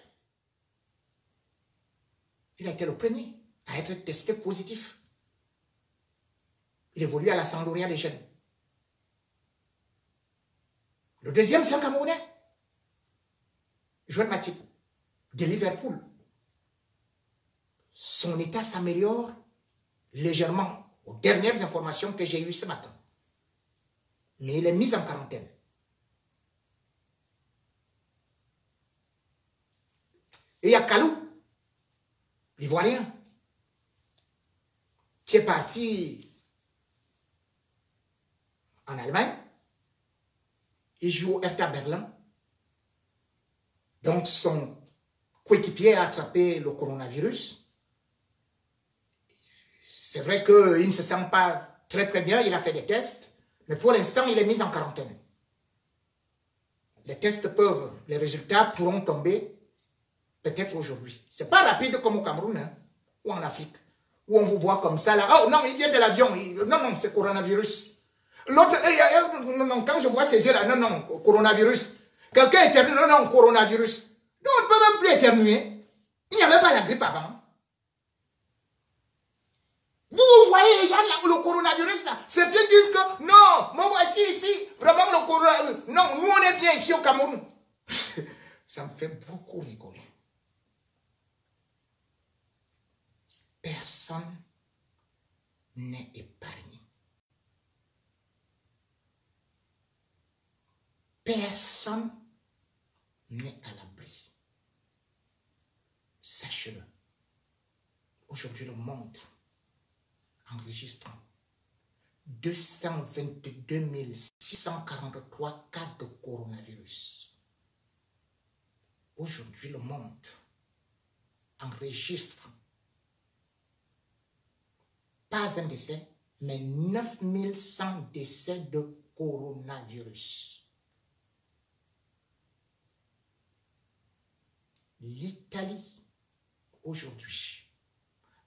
Il a été le premier à être testé positif. Il évolue à la Sampdoria des jeunes. Le deuxième, c'est un Camerounais. Joël Matip, de Liverpool. Son état s'améliore légèrement aux dernières informations que j'ai eues ce matin. Mais il est mis en quarantaine. Et il y a Kalou, l'Ivoirien, qui est parti en Allemagne. Il joue au Hertha Berlin. Donc son coéquipier a attrapé le coronavirus. C'est vrai qu'il ne se sent pas très bien, il a fait des tests, mais pour l'instant, il est mis en quarantaine. Les résultats pourront tomber peut-être aujourd'hui. Ce n'est pas rapide comme au Cameroun, hein, ou en Afrique, où on vous voit comme ça, là. Oh non, il vient de l'avion. Non, c'est coronavirus. L'autre, non, quand je vois ces yeux-là, non, coronavirus. Quelqu'un éternue, non, coronavirus. Donc, on ne peut même plus éternuer. Il n'y avait pas la grippe avant. Vous voyez les gens là, le coronavirus là, certains disent que non, moi voici ici, vraiment le coronavirus. Non, nous on est bien ici au Cameroun. Ça me fait beaucoup rigoler. Personne n'est épargné. Personne n'est à l'abri. Sachez-le. Aujourd'hui, le monde enregistre 222 643 cas de coronavirus. Aujourd'hui, le monde enregistre pas un décès, mais 9100 décès de coronavirus. L'Italie, aujourd'hui,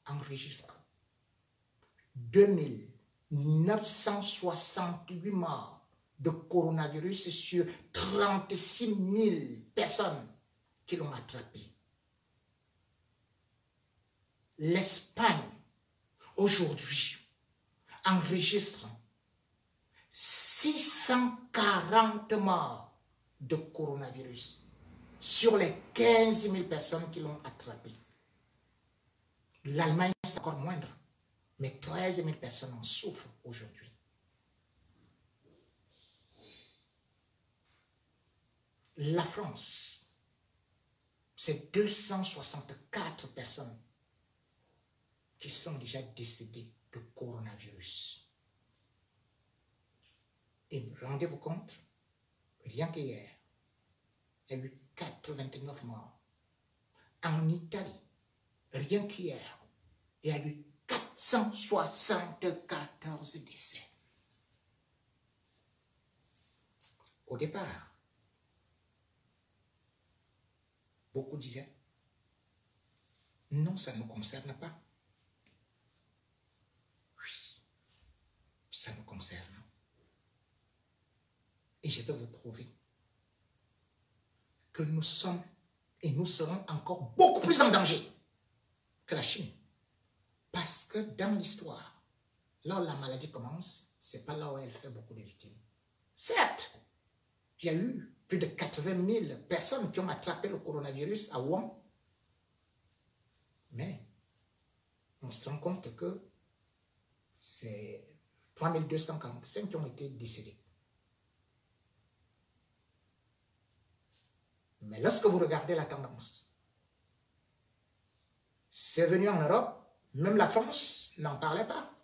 enregistre 2968 morts de coronavirus sur 36 000 personnes qui l'ont attrapé. L'Espagne, aujourd'hui, enregistre 640 morts de coronavirus sur les 15 000 personnes qui l'ont attrapé. L'Allemagne, c'est encore moindre, mais 13 000 personnes en souffrent aujourd'hui. La France, c'est 264 personnes qui sont déjà décédées de coronavirus. Et rendez-vous compte, rien qu'hier, il y a eu 89 morts. En Italie, rien qu'hier, il y a eu 474 décès. Au départ, beaucoup disaient, non, ça ne nous concerne pas. Oui, ça nous concerne. Et je vais vous prouver que nous sommes et nous serons encore beaucoup plus en danger que la Chine. Parce que dans l'histoire, là où la maladie commence, ce n'est pas là où elle fait beaucoup de victimes. Certes, il y a eu plus de 80 000 personnes qui ont attrapé le coronavirus à Wuhan. Mais on se rend compte que c'est 3245 qui ont été décédés. Mais lorsque vous regardez la tendance, c'est venu en Europe, même la France n'en parlait pas.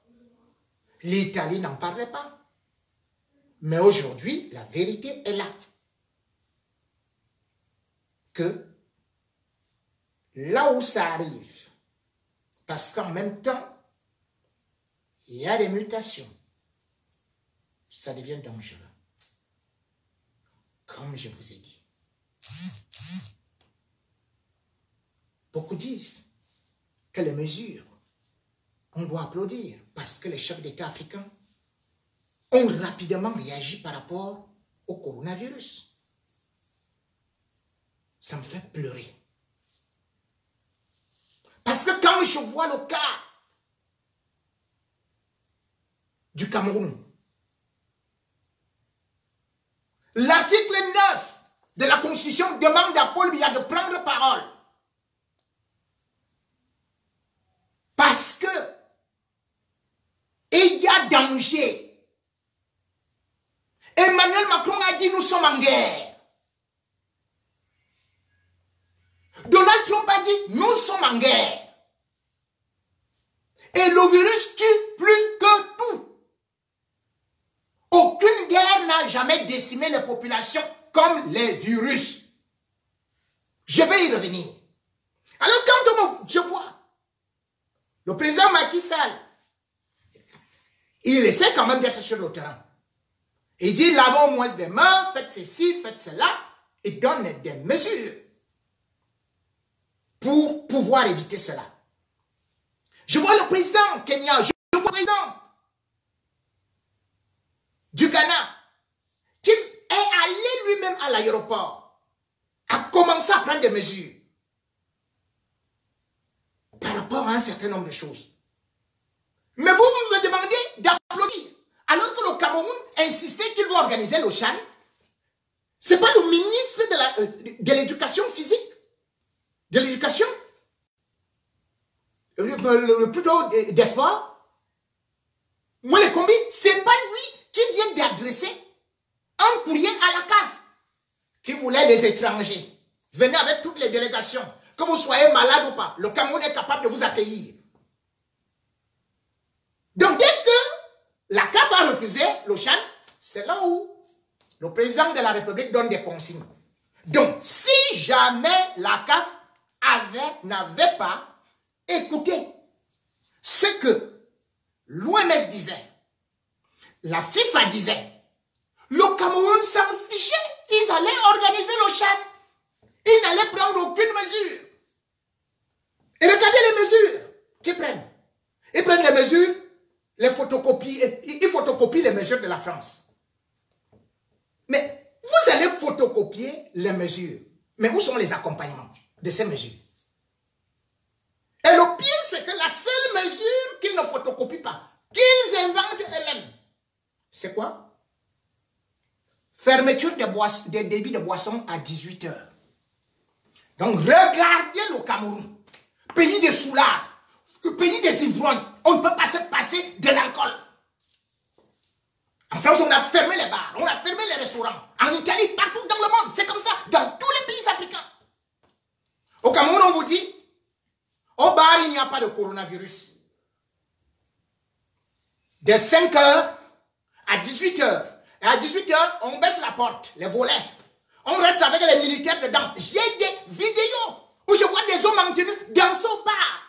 L'Italie n'en parlait pas. Mais aujourd'hui, la vérité est là. Que là où ça arrive, parce qu'en même temps, il y a des mutations, ça devient dangereux. Comme je vous ai dit. Beaucoup disent que les mesures, on doit applaudir parce que les chefs d'État africains ont rapidement réagi par rapport au coronavirus. Ça me fait pleurer. Parce que quand je vois le cas du Cameroun, l'article 9 de la Constitution demande à Paul Biya de prendre parole. Parce que il y a danger. Emmanuel Macron a dit nous sommes en guerre. Donald Trump a dit nous sommes en guerre. Et le virus tue plus que tout. Aucune guerre n'a jamais décimé les populations comme les virus. Je vais y revenir. Alors quand je vois le président Macky Sall, il essaie quand même d'être sur le terrain. Il dit lavons au moins des mains, faites ceci, faites cela, et donne des mesures pour pouvoir éviter cela. Je vois le président Kenya, je vois le président du Ghana, qui est allé lui-même à l'aéroport, a commencé à prendre des mesures par rapport à un certain nombre de choses. Mais vous me demandez d'applaudir, alors que le Cameroun insistait qu'il va organiser le Chan. Ce n'est pas le ministre de l'éducation physique, de l'éducation, plutôt des sports. Moi, les combis, ce n'est pas lui qui vient d'adresser un courrier à la CAF qui voulait les étrangers. Venez avec toutes les délégations. que vous soyez malade ou pas, le Cameroun est capable de vous accueillir. Donc, dès que la CAF a refusé l'Ochan, c'est là où le président de la République donne des consignes. Donc, si jamais la CAF n'avait pas écouté ce que l'OMS disait, la FIFA disait, le Cameroun s'en fichait, ils allaient organiser l'Ochan. Ils n'allaient prendre aucune mesure. Et regardez les mesures qu'ils prennent. Ils prennent les mesures, les photocopies, ils photocopient les mesures de la France. Mais vous allez photocopier les mesures. Mais où sont les accompagnements de ces mesures? Et le pire, c'est que la seule mesure qu'ils ne photocopient pas, qu'ils inventent eux-mêmes, c'est quoi? Fermeture des débits de boissons à 18 heures. Donc, regardez le Cameroun, pays des soulards, pays des ivrognes. On ne peut pas se passer de l'alcool. En France, on a fermé les bars, on a fermé les restaurants. En Italie, partout dans le monde, c'est comme ça, dans tous les pays africains. Au Cameroun, on vous dit, au bar, il n'y a pas de coronavirus. De 5 heures à 18 heures. Et à 18 heures, on baisse la porte, les volets. On reste avec les militaires dedans. J'ai des vidéos où je vois des hommes en tenue dans son bar.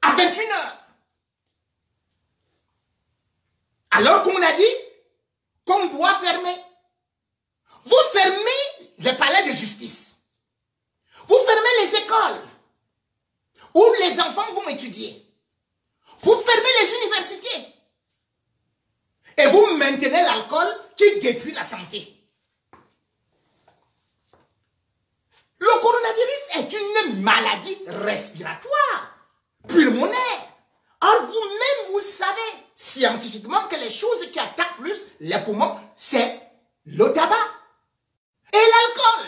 À 21 heures. Alors qu'on a dit qu'on doit fermer. Vous fermez les palais de justice. Vous fermez les écoles où les enfants vont étudier. Vous fermez les universités. Et vous maintenez l'alcool qui détruit la santé. Le coronavirus est une maladie respiratoire, pulmonaire. Or, vous-même, vous savez scientifiquement que les choses qui attaquent plus les poumons, c'est le tabac et l'alcool.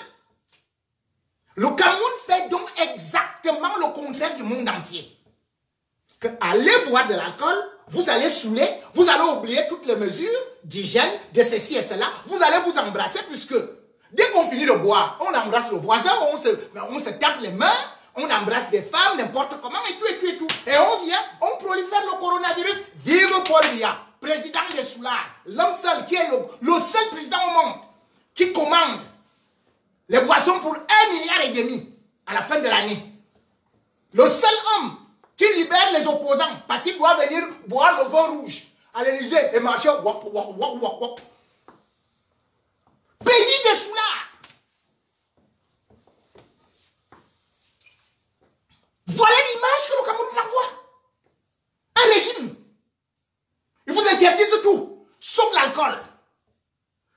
Le Cameroun fait donc exactement le contraire du monde entier. Que allez boire de l'alcool, vous allez saouler, vous allez oublier toutes les mesures d'hygiène, de ceci et cela, vous allez vous embrasser puisque dès qu'on finit de boire, on embrasse le voisin, on se tape les mains, on embrasse des femmes, n'importe comment, et tout, et tout, et tout. Et on vient, on prolifère le coronavirus. Vive Paul Biya, président des soulards, l'homme seul qui est le seul président au monde qui commande les boissons pour 1,5 milliard à la fin de l'année. Le seul homme qui libère les opposants parce qu'il doit venir boire le vin rouge à l'Élysée et marcher. Pays des soulards. Voilà l'image que le Cameroun envoie. Un régime. Ils vous interdisent tout, sauf l'alcool.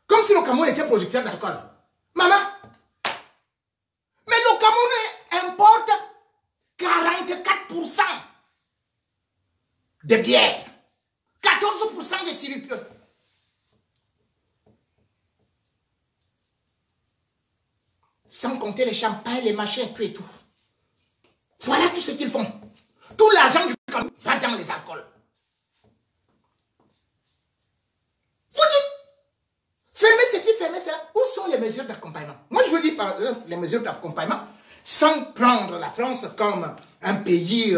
Comme si le Cameroun était producteur d'alcool. Maman. Mais le Cameroun importe 44% de bière, 14% de sirupeux. Sans compter les champagnes, les machins, tout et tout. Voilà tout ce qu'ils font. Tout l'argent du Cameroun va dans les alcools. Vous dites, fermez ceci, fermez cela. Où sont les mesures d'accompagnement? Moi, je vous dis par exemple les mesures d'accompagnement, sans prendre la France comme un pays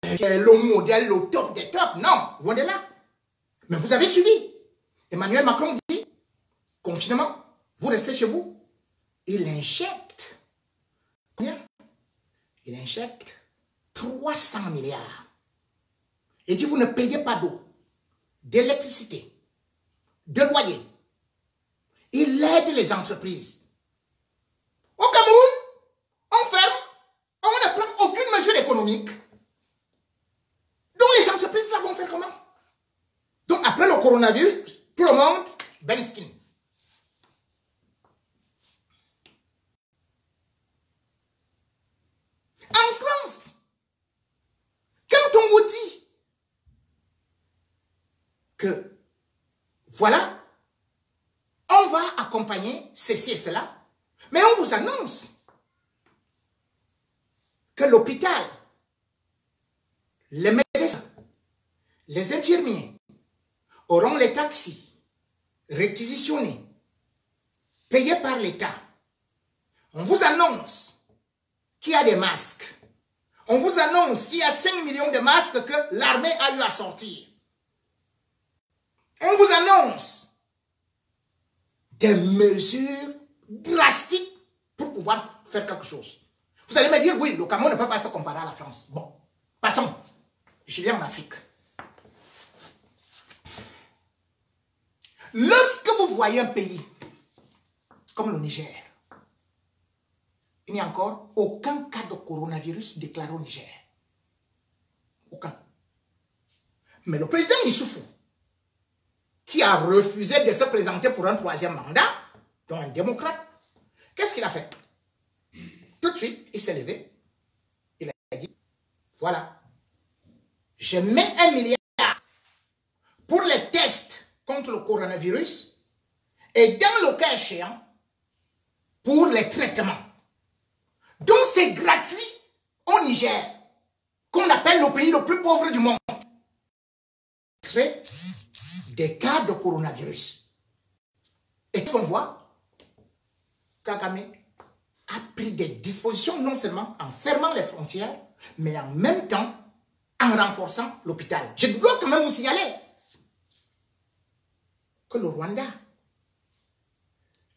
qui est le modèle, le top des tops. Non, loin de là. Mais vous avez suivi. Emmanuel Macron dit, confinement, vous restez chez vous. Il injecte, combien? Il injecte 300 milliards. Il dit, vous ne payez pas d'eau, d'électricité, de loyer. Il aide les entreprises. Au Cameroun, on ferme, on ne prend aucune mesure économique. Donc les entreprises là vont faire comment? Donc après le coronavirus, tout le monde, ben skin. En France, quand on vous dit que voilà, on va accompagner ceci et cela, mais on vous annonce que l'hôpital, les médecins, les infirmiers auront les taxis réquisitionnés, payés par l'État, On vous annonce qu'il y a des masques. On vous annonce qu'il y a 5 millions de masques que l'armée a eu à sortir. On vous annonce des mesures drastiques pour pouvoir faire quelque chose. Vous allez me dire, oui, le Cameroun ne peut pas se comparer à la France. Bon, passons. Je viens en Afrique. Lorsque vous voyez un pays comme le Niger, il n'y a encore aucun cas de coronavirus déclaré au Niger. Aucun. Mais le président Issoufou, qui a refusé de se présenter pour un 3e mandat, donc un démocrate, qu'est-ce qu'il a fait? Tout de suite, il s'est levé. Il a dit, voilà, je mets 1 milliard pour les tests contre le coronavirus et dans le cas échéant, pour les traitements. Donc c'est gratuit au Niger, qu'on appelle le pays le plus pauvre du monde. C'est des cas de coronavirus. Et ce qu'on voit, Kagame a pris des dispositions non seulement en fermant les frontières, mais en même temps en renforçant l'hôpital. Je dois quand même vous signaler que le Rwanda,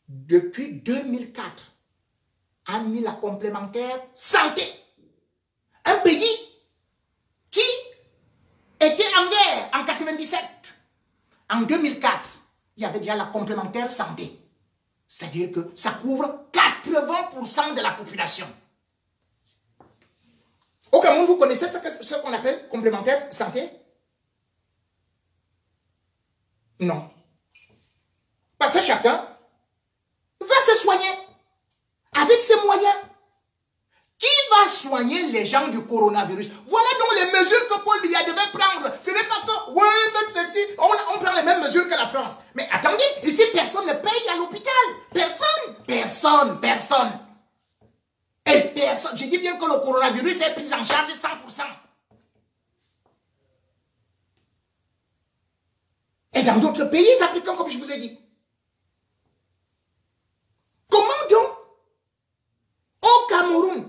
depuis 2004, a mis la complémentaire santé. Un pays qui était en guerre en 1997. En 2004, il y avait déjà la complémentaire santé. C'est-à-dire que ça couvre 80% de la population. Au Cameroun, vous connaissez ce qu'on appelle complémentaire santé? Non. Parce que chacun va se soigner avec ses moyens. Qui va soigner les gens du coronavirus? Voilà donc les mesures que Paul Biya devait prendre. Ce n'est pas que, oui, faites ceci, on prend les mêmes mesures que la France. Mais attendez, ici personne ne paye à l'hôpital. Personne. Et personne, je dis bien que le coronavirus est pris en charge 100%. Et dans d'autres pays africains, comme je vous ai dit. Comment donc, au Cameroun,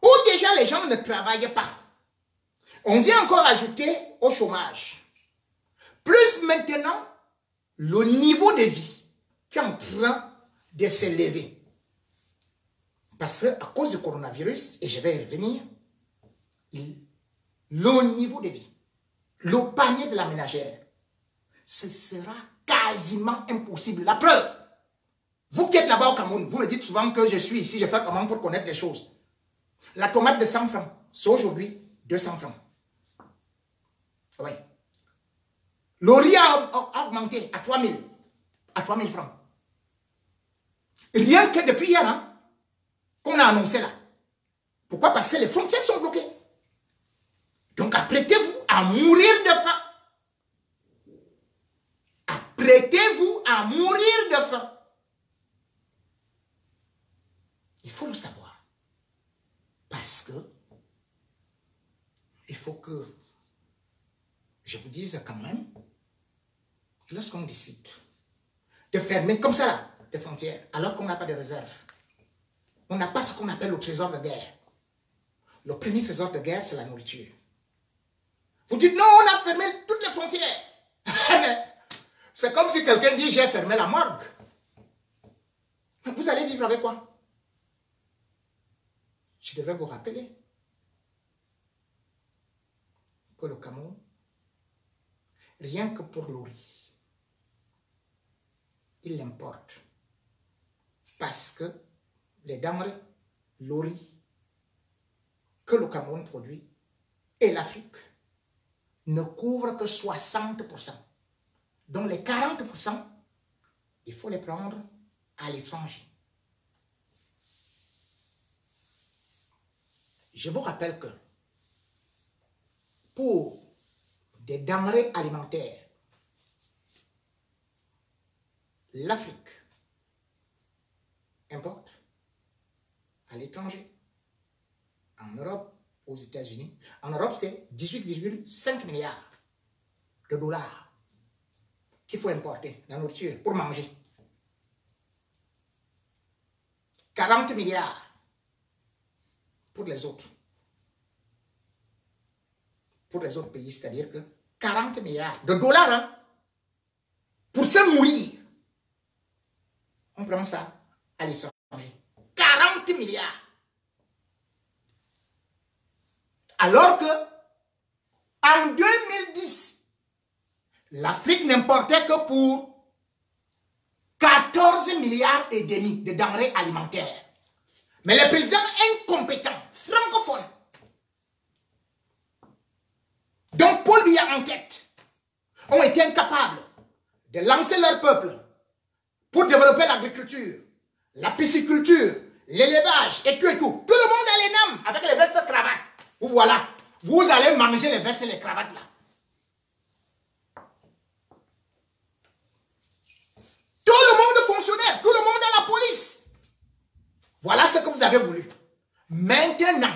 où déjà les gens ne travaillent pas, on vient encore ajouter au chômage. Plus maintenant, le niveau de vie qui est en train de s'élever. Parce qu'à cause du coronavirus, et je vais y revenir, le niveau de vie, le panier de la ménagère, ce sera quasiment impossible. La preuve, vous qui êtes là-bas au Cameroun, vous me dites souvent que je suis ici, je fais comment pour connaître les choses. La tomate de 100 francs, c'est aujourd'hui 200 francs. Oui. Le riz a augmenté à 3000 francs. Rien que depuis hier, hein, qu'on a annoncé là. Pourquoi? Parce que les frontières sont bloquées. Donc apprêtez-vous à mourir de faim. Apprêtez-vous à mourir de faim. Il faut le savoir. Parce que il faut que je vous dise quand même, lorsqu'on décide de fermer comme ça là, les frontières, alors qu'on n'a pas de réserve, on n'a pas ce qu'on appelle le trésor de guerre. Le premier trésor de guerre, c'est la nourriture. Vous dites, non, on a fermé toutes les frontières. C'est comme si quelqu'un dit, j'ai fermé la morgue. Vous allez vivre avec quoi? Je devrais vous rappeler que le Cameroun, rien que pour le riz, il l'importe. Parce que les denrées, le riz que le Cameroun produit et l'Afrique ne couvrent que 60%. Donc les 40%, il faut les prendre à l'étranger. Je vous rappelle que pour des denrées alimentaires, l'Afrique importe à l'étranger, en Europe, aux États-Unis. En Europe, c'est 18,5 milliards de dollars qu'il faut importer la nourriture pour manger. 40 milliards pour les autres. Pour les autres pays, c'est-à-dire que 40 milliards de dollars hein, pour se nourrir. On prend ça à l'étranger. 40 milliards. Alors que en 2010, l'Afrique n'importait que pour 14 milliards et demi de denrées alimentaires. Mais les présidents incompétents, francophones, dont Paul Biya en tête, ont été incapables de lancer leur peuple pour développer l'agriculture, la pisciculture, l'élevage et tout et tout. Tout le monde a les NAM avec les vestes cravates. Vous voilà, vous allez manger les vestes et les cravates là. Tout le monde fonctionnaire, tout le monde à la police. Voilà ce que vous avez voulu. Maintenant,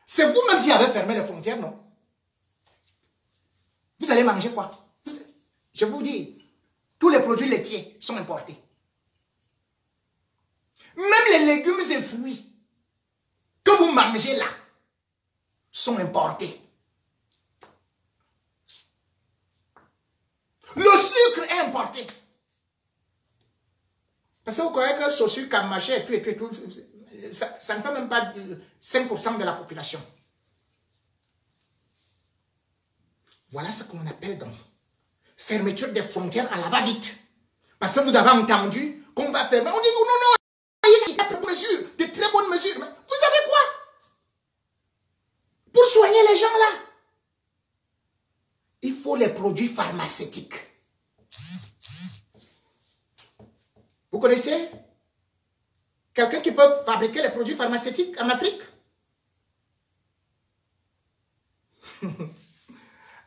c'est vous-même qui avez fermé les frontières, non? Vous allez manger quoi? Je vous dis, tous les produits laitiers sont importés. Même les légumes et fruits que vous mangez là sont importés. Le sucre est importé. Parce que vous croyez que ce sucre Kamaché et tout, ça ne fait même pas 5% de la population. Voilà ce qu'on appelle donc fermeture des frontières à la va-vite. Parce que vous avez entendu qu'on va fermer. On dit non, non, il y a de mesures, de très bonnes mesures. Mais vous avez quoi? Pour soigner les gens là, il faut les produits pharmaceutiques. Vous connaissez quelqu'un qui peut fabriquer les produits pharmaceutiques en Afrique?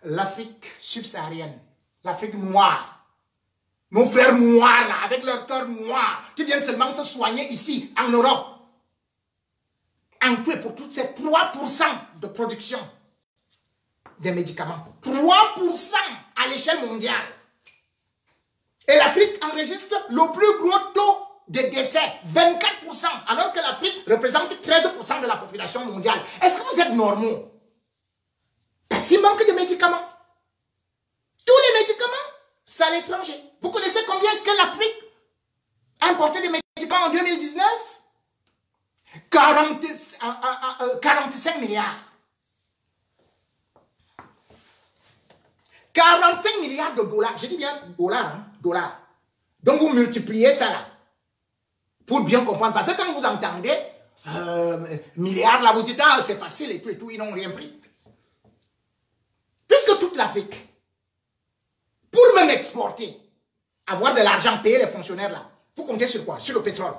L'Afrique subsaharienne, l'Afrique noire, nos frères noirs là, avec leur cœur noir, qui viennent seulement se soigner ici, en Europe. En tout et pour tout, c'est 3% de production des médicaments. 3% à l'échelle mondiale. Et l'Afrique enregistre le plus gros taux de décès, 24%, alors que l'Afrique représente 13% de la population mondiale. Est-ce que vous êtes normaux? Parce qu'il manque de médicaments. Tous les médicaments, c'est à l'étranger. Vous connaissez combien est-ce que l'Afrique a importé des médicaments en 2019? 45 milliards. 45 milliards de dollars. Je dis bien dollars, hein, dollars. Donc vous multipliez ça là. Pour bien comprendre. Parce que quand vous entendez milliards là, vous dites ah c'est facile et tout, ils n'ont rien pris. Puisque toute l'Afrique, pour même exporter, avoir de l'argent, payer les fonctionnaires là, vous comptez sur quoi? Sur le pétrole.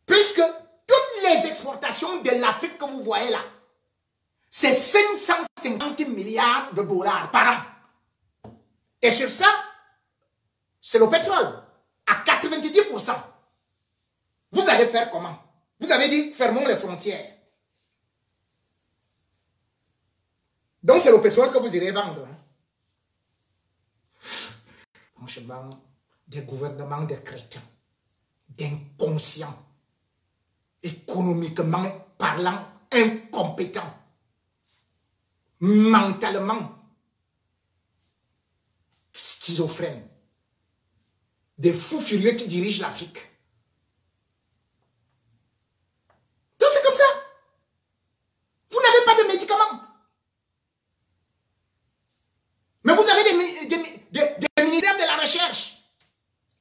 Puisque toutes les exportations de l'Afrique que vous voyez là, c'est 550 milliards de dollars par an. Et sur ça, c'est le pétrole, à 90%. Vous allez faire comment? Vous avez dit, fermons les frontières. Donc c'est le pétrole que vous irez vendre. Hein? Franchement, des gouvernements de crétins, d'inconscients, économiquement parlant, incompétents, mentalement schizophrènes, des fous furieux qui dirigent l'Afrique. Donc c'est comme ça. Vous n'avez pas de médicaments. Mais vous avez des ministères de la recherche.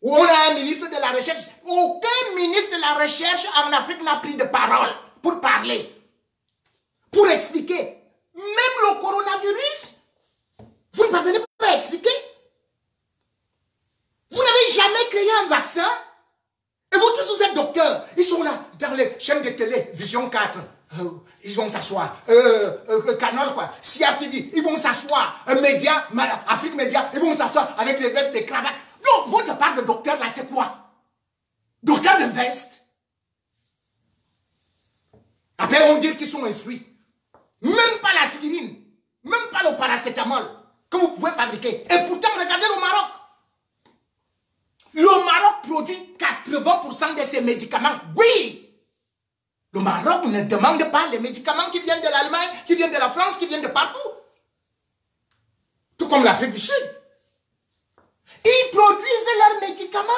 Où on a un ministre de la recherche. Aucun ministre de la recherche en Afrique n'a pris de parole pour parler. Pour expliquer. Même le coronavirus, vous ne parvenez pas à expliquer. Vous n'avez jamais créé un vaccin. Et vous tous, vous êtes docteurs. Ils sont là, dans les chaînes de télé, Vision 4. Ils vont s'asseoir. Canal, quoi. CRTV, ils vont s'asseoir. Média, Afrique Média, ils vont s'asseoir avec les vestes, des cravates. Non, votre part de docteur, là, c'est quoi? Docteur de veste. Après, on dit qu'ils sont instruits. Même pas l'aspirine, même pas le paracétamol que vous pouvez fabriquer. Et pourtant, regardez le Maroc. Le Maroc produit 80% de ses médicaments. Oui! Le Maroc ne demande pas les médicaments qui viennent de l'Allemagne, qui viennent de la France, qui viennent de partout. Tout comme l'Afrique du Sud. Ils produisent leurs médicaments.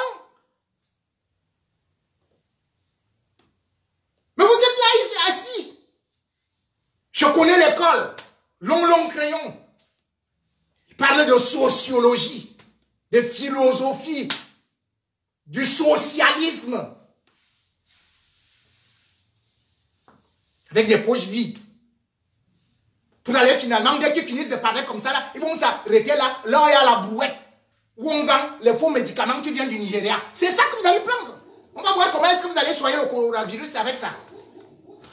Mais vous êtes là, ici, assis. Je connais l'école. Long crayon. Il parle de sociologie, de philosophie, du socialisme. Avec des poches vides. Pour aller finalement, dès qu'ils finissent de parler comme ça, là, ils vont s'arrêter là, là où il y a la brouette. Où on vend les faux médicaments qui viennent du Nigeria. C'est ça que vous allez prendre. On va voir comment est-ce que vous allez soigner le coronavirus avec ça.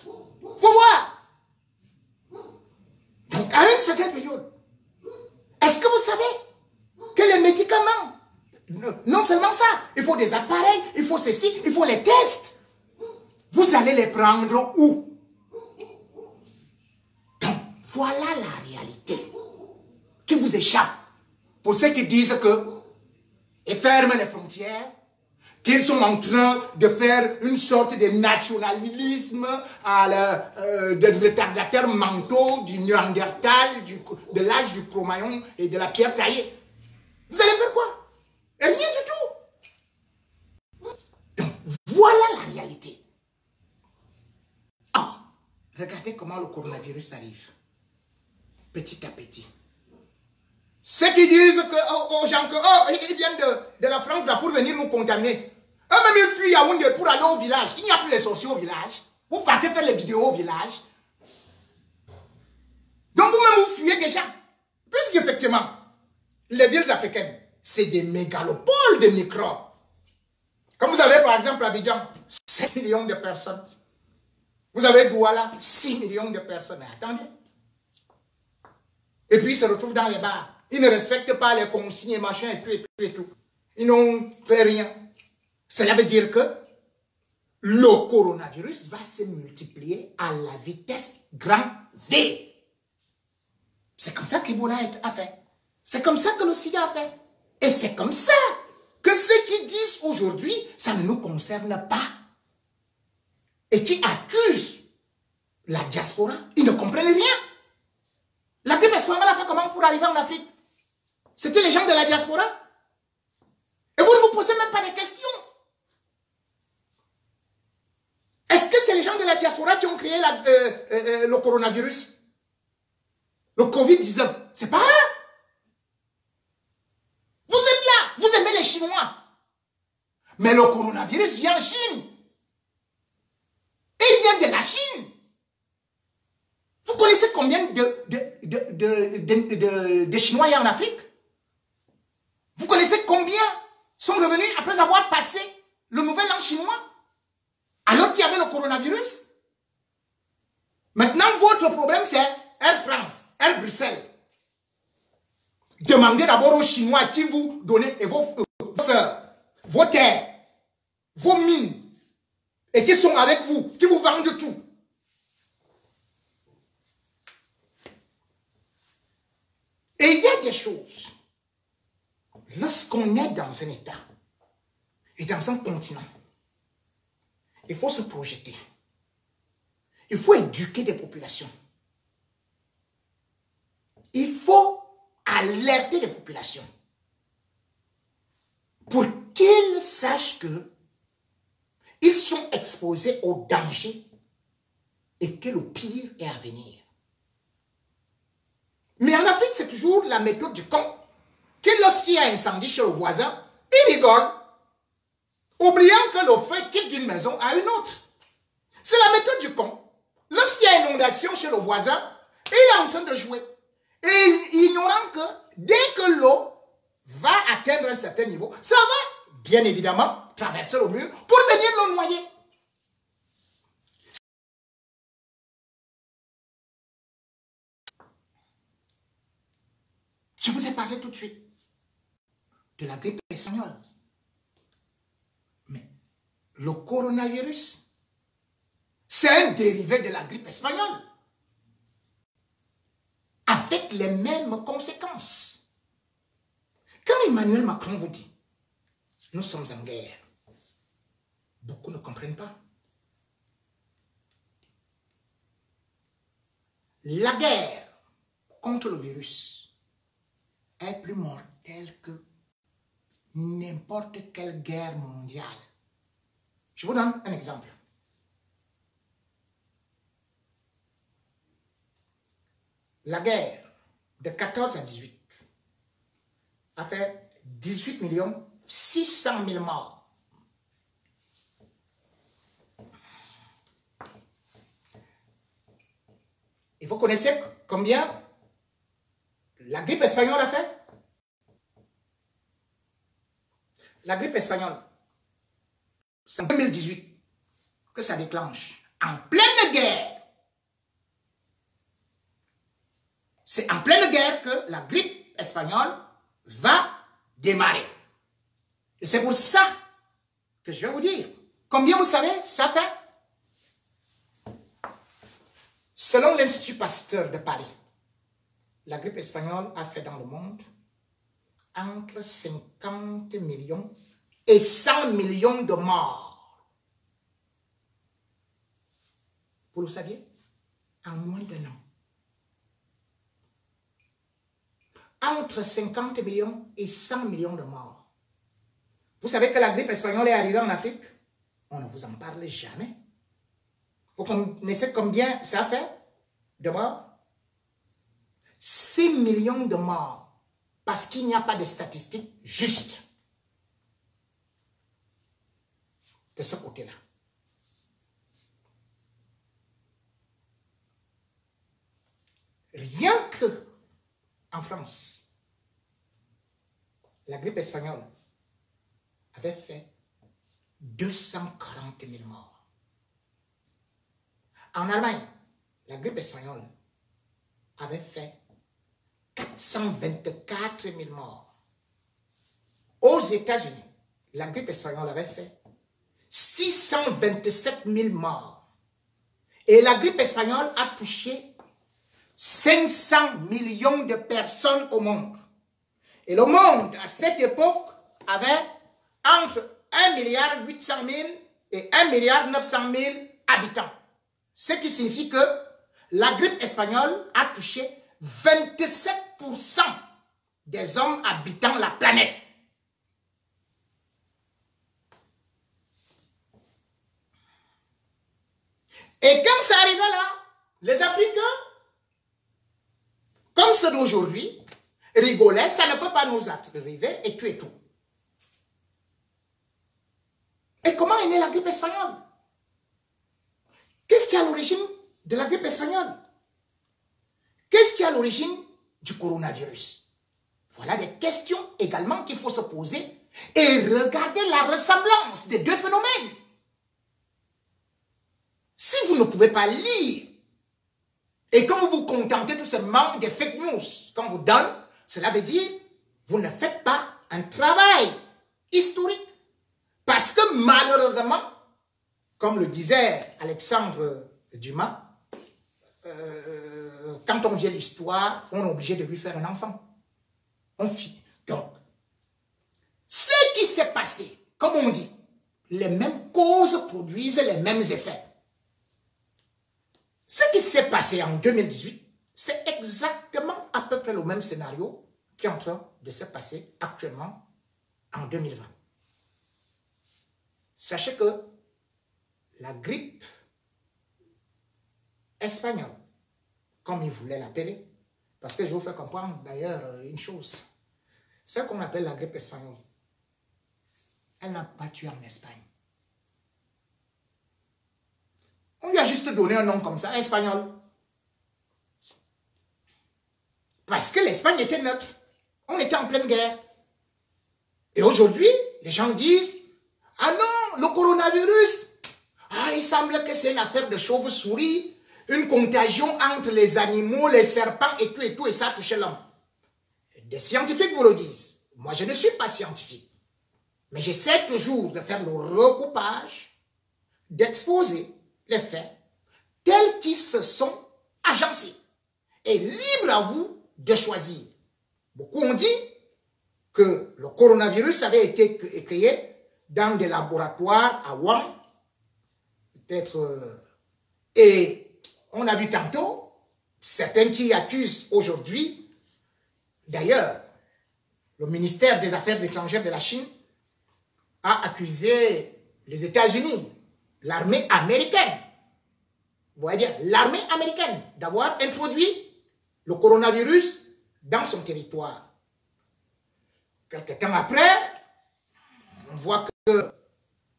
Faut voir. Donc, à une certaine période, est-ce que vous savez que les médicaments, non seulement ça, il faut des appareils, il faut ceci, il faut les tests. Vous allez les prendre où? Voilà la réalité qui vous échappe. Pour ceux qui disent que ils ferment les frontières, qu'ils sont en train de faire une sorte de nationalisme de retardateurs mentaux, du Néandertal, de l'âge du Cro-Magnon et de la pierre taillée. Vous allez faire quoi? Rien du tout. Donc, voilà la réalité. Ah, regardez comment le coronavirus arrive. Petit à petit. Ceux qui disent aux gens qu'ils viennent de la France là pour venir nous contaminer. Eux-mêmes ils fuient Yaoundé pour aller au village. Il n'y a plus les sorciers au village. Vous partez faire les vidéos au village. Donc vous-même vous fuyez déjà. Puisqu'effectivement, les villes africaines, c'est des mégalopoles de microbes. Comme vous avez par exemple Abidjan, 7 millions de personnes. Vous avez Douala, 6 millions de personnes. Mais attendez. Et puis ils se retrouvent dans les bars. Ils ne respectent pas les consignes et machin et tout et tout et tout. Ils n'ont fait rien. Cela veut dire que le coronavirus va se multiplier à la vitesse grand V. C'est comme ça qu'Ebola a fait. C'est comme ça que le sida a fait. Et c'est comme ça que ceux qui disent aujourd'hui, ça ne nous concerne pas. Et qui accusent la diaspora, ils ne comprennent rien. La grippe espagnole a fait comment pour arriver en Afrique? C'était les gens de la diaspora. Et vous ne vous posez même pas de questions. Est-ce que c'est les gens de la diaspora qui ont créé le coronavirus? Le Covid-19? C'est pas eux. Vous êtes là, vous aimez les Chinois. Mais le coronavirus vient en Chine. Il vient de la Chine. Vous connaissez combien de Chinois il y a en Afrique? Vous connaissez combien sont revenus après avoir passé le nouvel an chinois? Alors qu'il y avait le coronavirus? Maintenant, votre problème, c'est Air France, Air Bruxelles. Demandez d'abord aux Chinois qui vous donnent vos terres, vos mines, et qui sont avec vous, qui vous vendent tout. Et il y a des choses, lorsqu'on est dans un État et dans un continent, il faut se projeter. Il faut éduquer des populations. Il faut alerter les populations pour qu'ils sachent que ils sont exposés au danger et que le pire est à venir. Mais en Afrique, c'est toujours la méthode du con, que lorsqu'il y a un incendie chez le voisin, il rigole, oubliant que le feu quitte d'une maison à une autre. C'est la méthode du con. Lorsqu'il y a inondation chez le voisin, il est en train de jouer. Et ignorant que dès que l'eau va atteindre un certain niveau, ça va, bien évidemment, traverser le mur pour venir le noyer. Je vous ai parlé tout de suite de la grippe espagnole. Mais le coronavirus, c'est un dérivé de la grippe espagnole. Avec les mêmes conséquences. Quand Emmanuel Macron vous dit Nous sommes en guerre. Beaucoup ne comprennent pas. La guerre contre le virus est plus mortelle que n'importe quelle guerre mondiale. Je vous donne un exemple. La guerre de 14 à 18 a fait 18 600 000 morts. Et vous connaissez combien la grippe espagnole a fait? La grippe espagnole, c'est en 2018 que ça déclenche. En pleine guerre. C'est en pleine guerre que la grippe espagnole va démarrer. Et c'est pour ça que je vais vous dire. Combien vous savez, ça fait? Selon l'Institut Pasteur de Paris, la grippe espagnole a fait dans le monde entre 50 millions et 100 millions de morts. Vous le saviez? En moins d'un an. Entre 50 millions et 100 millions de morts. Vous savez que la grippe espagnole est arrivée en Afrique? On ne vous en parle jamais. Vous connaissez combien ça fait de morts? 6 millions de morts. Parce qu'il n'y a pas de statistiques justes. De ce côté-là. Rien que en France, la grippe espagnole avait fait 240 000 morts. En Allemagne, la grippe espagnole avait fait 424 000 morts. Aux États-Unis, la grippe espagnole avait fait 627 000 morts. Et la grippe espagnole a touché 500 millions de personnes au monde. Et le monde, à cette époque, avait entre 1,8 milliard et 1,9 milliard habitants. Ce qui signifie que la grippe espagnole a touché 27% des hommes habitant la planète. Et quand ça arrivait là, les Africains, comme ceux d'aujourd'hui, rigolaient, ça ne peut pas nous arriver et tuer tout. Et comment est née la grippe espagnole? Qu'est-ce qui est à l'origine de la grippe espagnole? Qu'est-ce qui est à l'origine du coronavirus? Voilà des questions également qu'il faut se poser et regarder la ressemblance des deux phénomènes. Si vous ne pouvez pas lire et quand vous vous contentez tout simplement des fake news qu'on vous donne, cela veut dire que vous ne faites pas un travail historique. Parce que malheureusement, comme le disait Alexandre Dumas, quand on vient l'histoire, on est obligé de lui faire un enfant. On fit. Donc, ce qui s'est passé, comme on dit, les mêmes causes produisent les mêmes effets. Ce qui s'est passé en 2018, c'est exactement à peu près le même scénario qui est en train de se passer actuellement en 2020. Sachez que la grippe espagnole, comme ils voulaient l'appeler, parce que je vous fais comprendre d'ailleurs une chose, ce qu'on appelle la grippe espagnole, elle n'a pas tué en Espagne. On lui a juste donné un nom comme ça, espagnol. Parce que l'Espagne était neutre. On était en pleine guerre. Et aujourd'hui, les gens disent, ah non, le coronavirus, ah, il semble que c'est une affaire de chauve-souris, une contagion entre les animaux, les serpents et tout, et ça a touché l'homme. Des scientifiques vous le disent. Moi, je ne suis pas scientifique. Mais j'essaie toujours de faire le recoupage, d'exposer les faits tels qu'ils se sont agencés. Et libre à vous de choisir. Beaucoup ont dit que le coronavirus avait été créé dans des laboratoires à Wuhan, peut-être, et on a vu tantôt certains qui accusent aujourd'hui, d'ailleurs, le ministère des Affaires étrangères de la Chine a accusé les États-Unis, l'armée américaine, vous voyez bien, l'armée américaine, d'avoir introduit le coronavirus dans son territoire. Quelque temps après, on voit que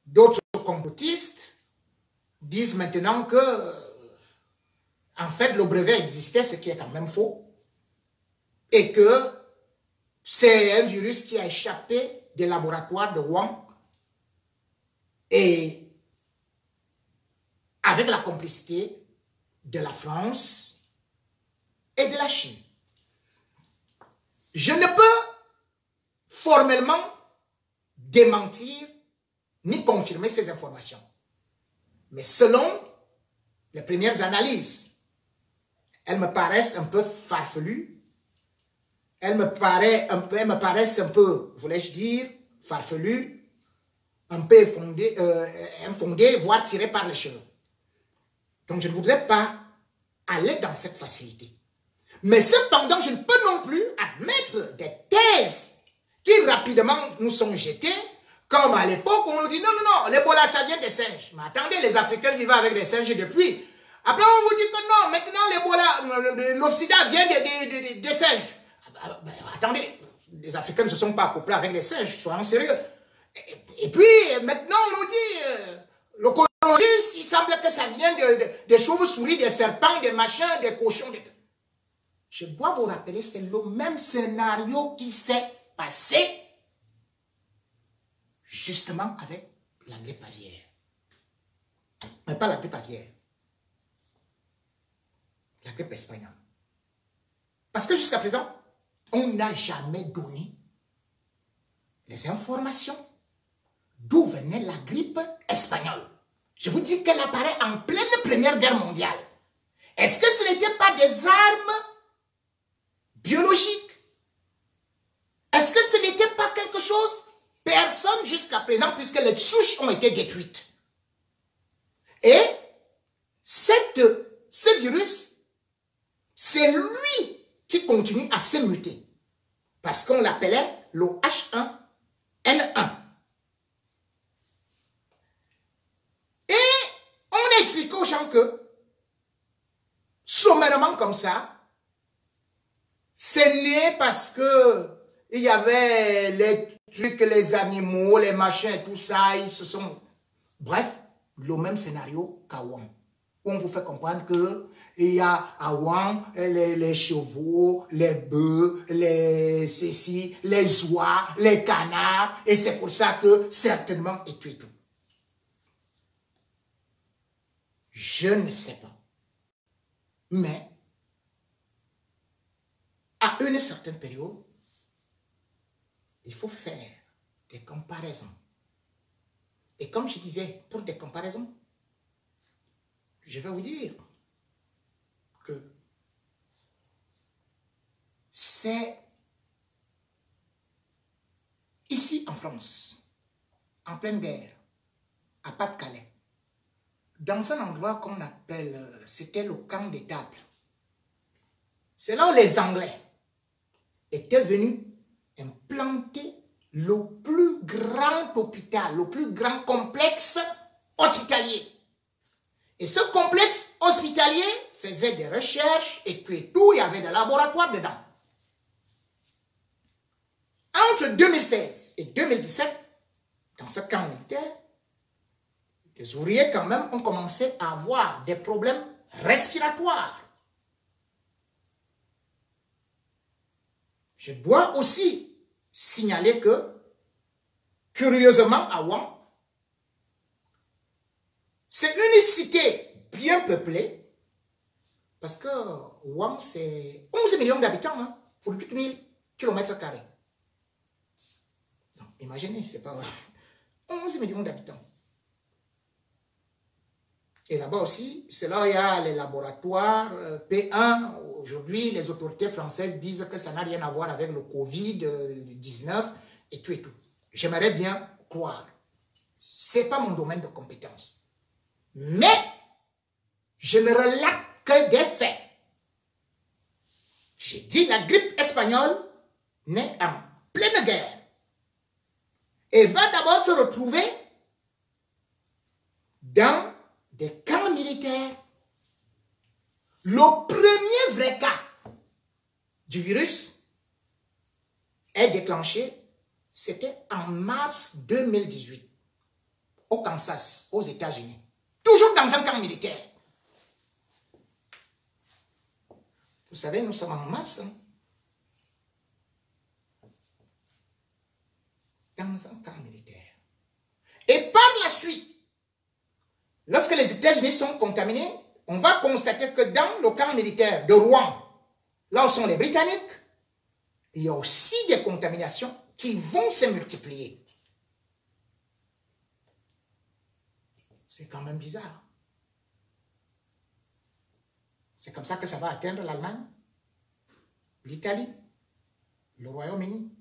d'autres complotistes disent maintenant que, en fait, le brevet existait, ce qui est quand même faux, et que c'est un virus qui a échappé des laboratoires de Wuhan et avec la complicité de la France et de la Chine. Je ne peux formellement démentir ni confirmer ces informations. Mais selon les premières analyses, elles me paraissent un peu farfelues. Elles me paraissent un peu, voulais-je dire, farfelues, un peu infondées, voire tirées par les cheveux. Donc je ne voudrais pas aller dans cette facilité. Mais cependant, je ne peux non plus admettre des thèses qui rapidement nous sont jetées, comme à l'époque on nous dit non, non, non, l'Ebola ça vient des singes. Mais attendez, les Africains vivaient avec des singes depuis. Après on vous dit que non, maintenant l'Ebola, l'Occident vient des singes. Attendez, les Africains ne se sont pas accouplés avec les singes, soyons sérieux. Et puis maintenant on nous dit le coronavirus, il semble que ça vient des chauves-souris, des serpents, des machins, des cochons. Je dois vous rappeler, c'est le même scénario qui s'est passé justement avec la grippe aviaire. Mais pas la grippe aviaire. La grippe espagnole. Parce que jusqu'à présent, on n'a jamais donné les informations d'où venait la grippe espagnole. Je vous dis qu'elle apparaît en pleine Première Guerre mondiale. Est-ce que ce n'était pas des armes biologiques? Est-ce que ce n'était pas quelque chose? Personne jusqu'à présent, puisque les souches ont été détruites. Et ce virus, c'est lui qui continue à se muter. Parce qu'on l'appelait le H1N1. Et on a expliqué aux gens que, sommairement comme ça, c'est né parce que il y avait les trucs, les animaux, les machins et tout ça, ils se sont... Bref, le même scénario qu'à Wuhan. On vous fait comprendre qu'il y a à Wuhan les chevaux, les bœufs, les oies, les canards, et c'est pour ça que certainement et tout. Je ne sais pas. Mais, à une certaine période, il faut faire des comparaisons. Et comme je disais, pour des comparaisons, je vais vous dire que c'est ici en France, en pleine guerre, à Pas-de-Calais, dans un endroit qu'on appelle, c'était le camp des tables. C'est là où les Anglais étaient venus implanter le plus grand hôpital, le plus grand complexe hospitalier. Et ce complexe hospitalier faisait des recherches et tout, il y avait des laboratoires dedans. Entre 2016 et 2017, dans ce camp militaire, les ouvriers quand même ont commencé à avoir des problèmes respiratoires. Je dois aussi signaler que, curieusement, à Wuhan, c'est une cité bien peuplée, parce que Wuhan, c'est 11 millions d'habitants hein, pour 8 000 km². Imaginez, c'est pas 11 millions d'habitants. Et là-bas aussi, c'est là où il y a les laboratoires P1. Aujourd'hui, les autorités françaises disent que ça n'a rien à voir avec le Covid-19 et tout et tout. J'aimerais bien croire. Ce n'est pas mon domaine de compétence. Mais, je ne relate que des faits. J'ai dit la grippe espagnole naît en pleine guerre et va d'abord se retrouver dans des camps militaires. Le premier vrai cas du virus est déclenché, c'était en mars 2018, au Kansas, aux États-Unis. Toujours dans un camp militaire. Vous savez, nous sommes en mars. Hein? Dans un camp militaire. Et par la suite, lorsque les États-Unis sont contaminés, on va constater que dans le camp militaire de Rouen, là où sont les Britanniques, il y a aussi des contaminations qui vont se multiplier. C'est quand même bizarre. C'est comme ça que ça va atteindre l'Allemagne, l'Italie, le Royaume-Uni.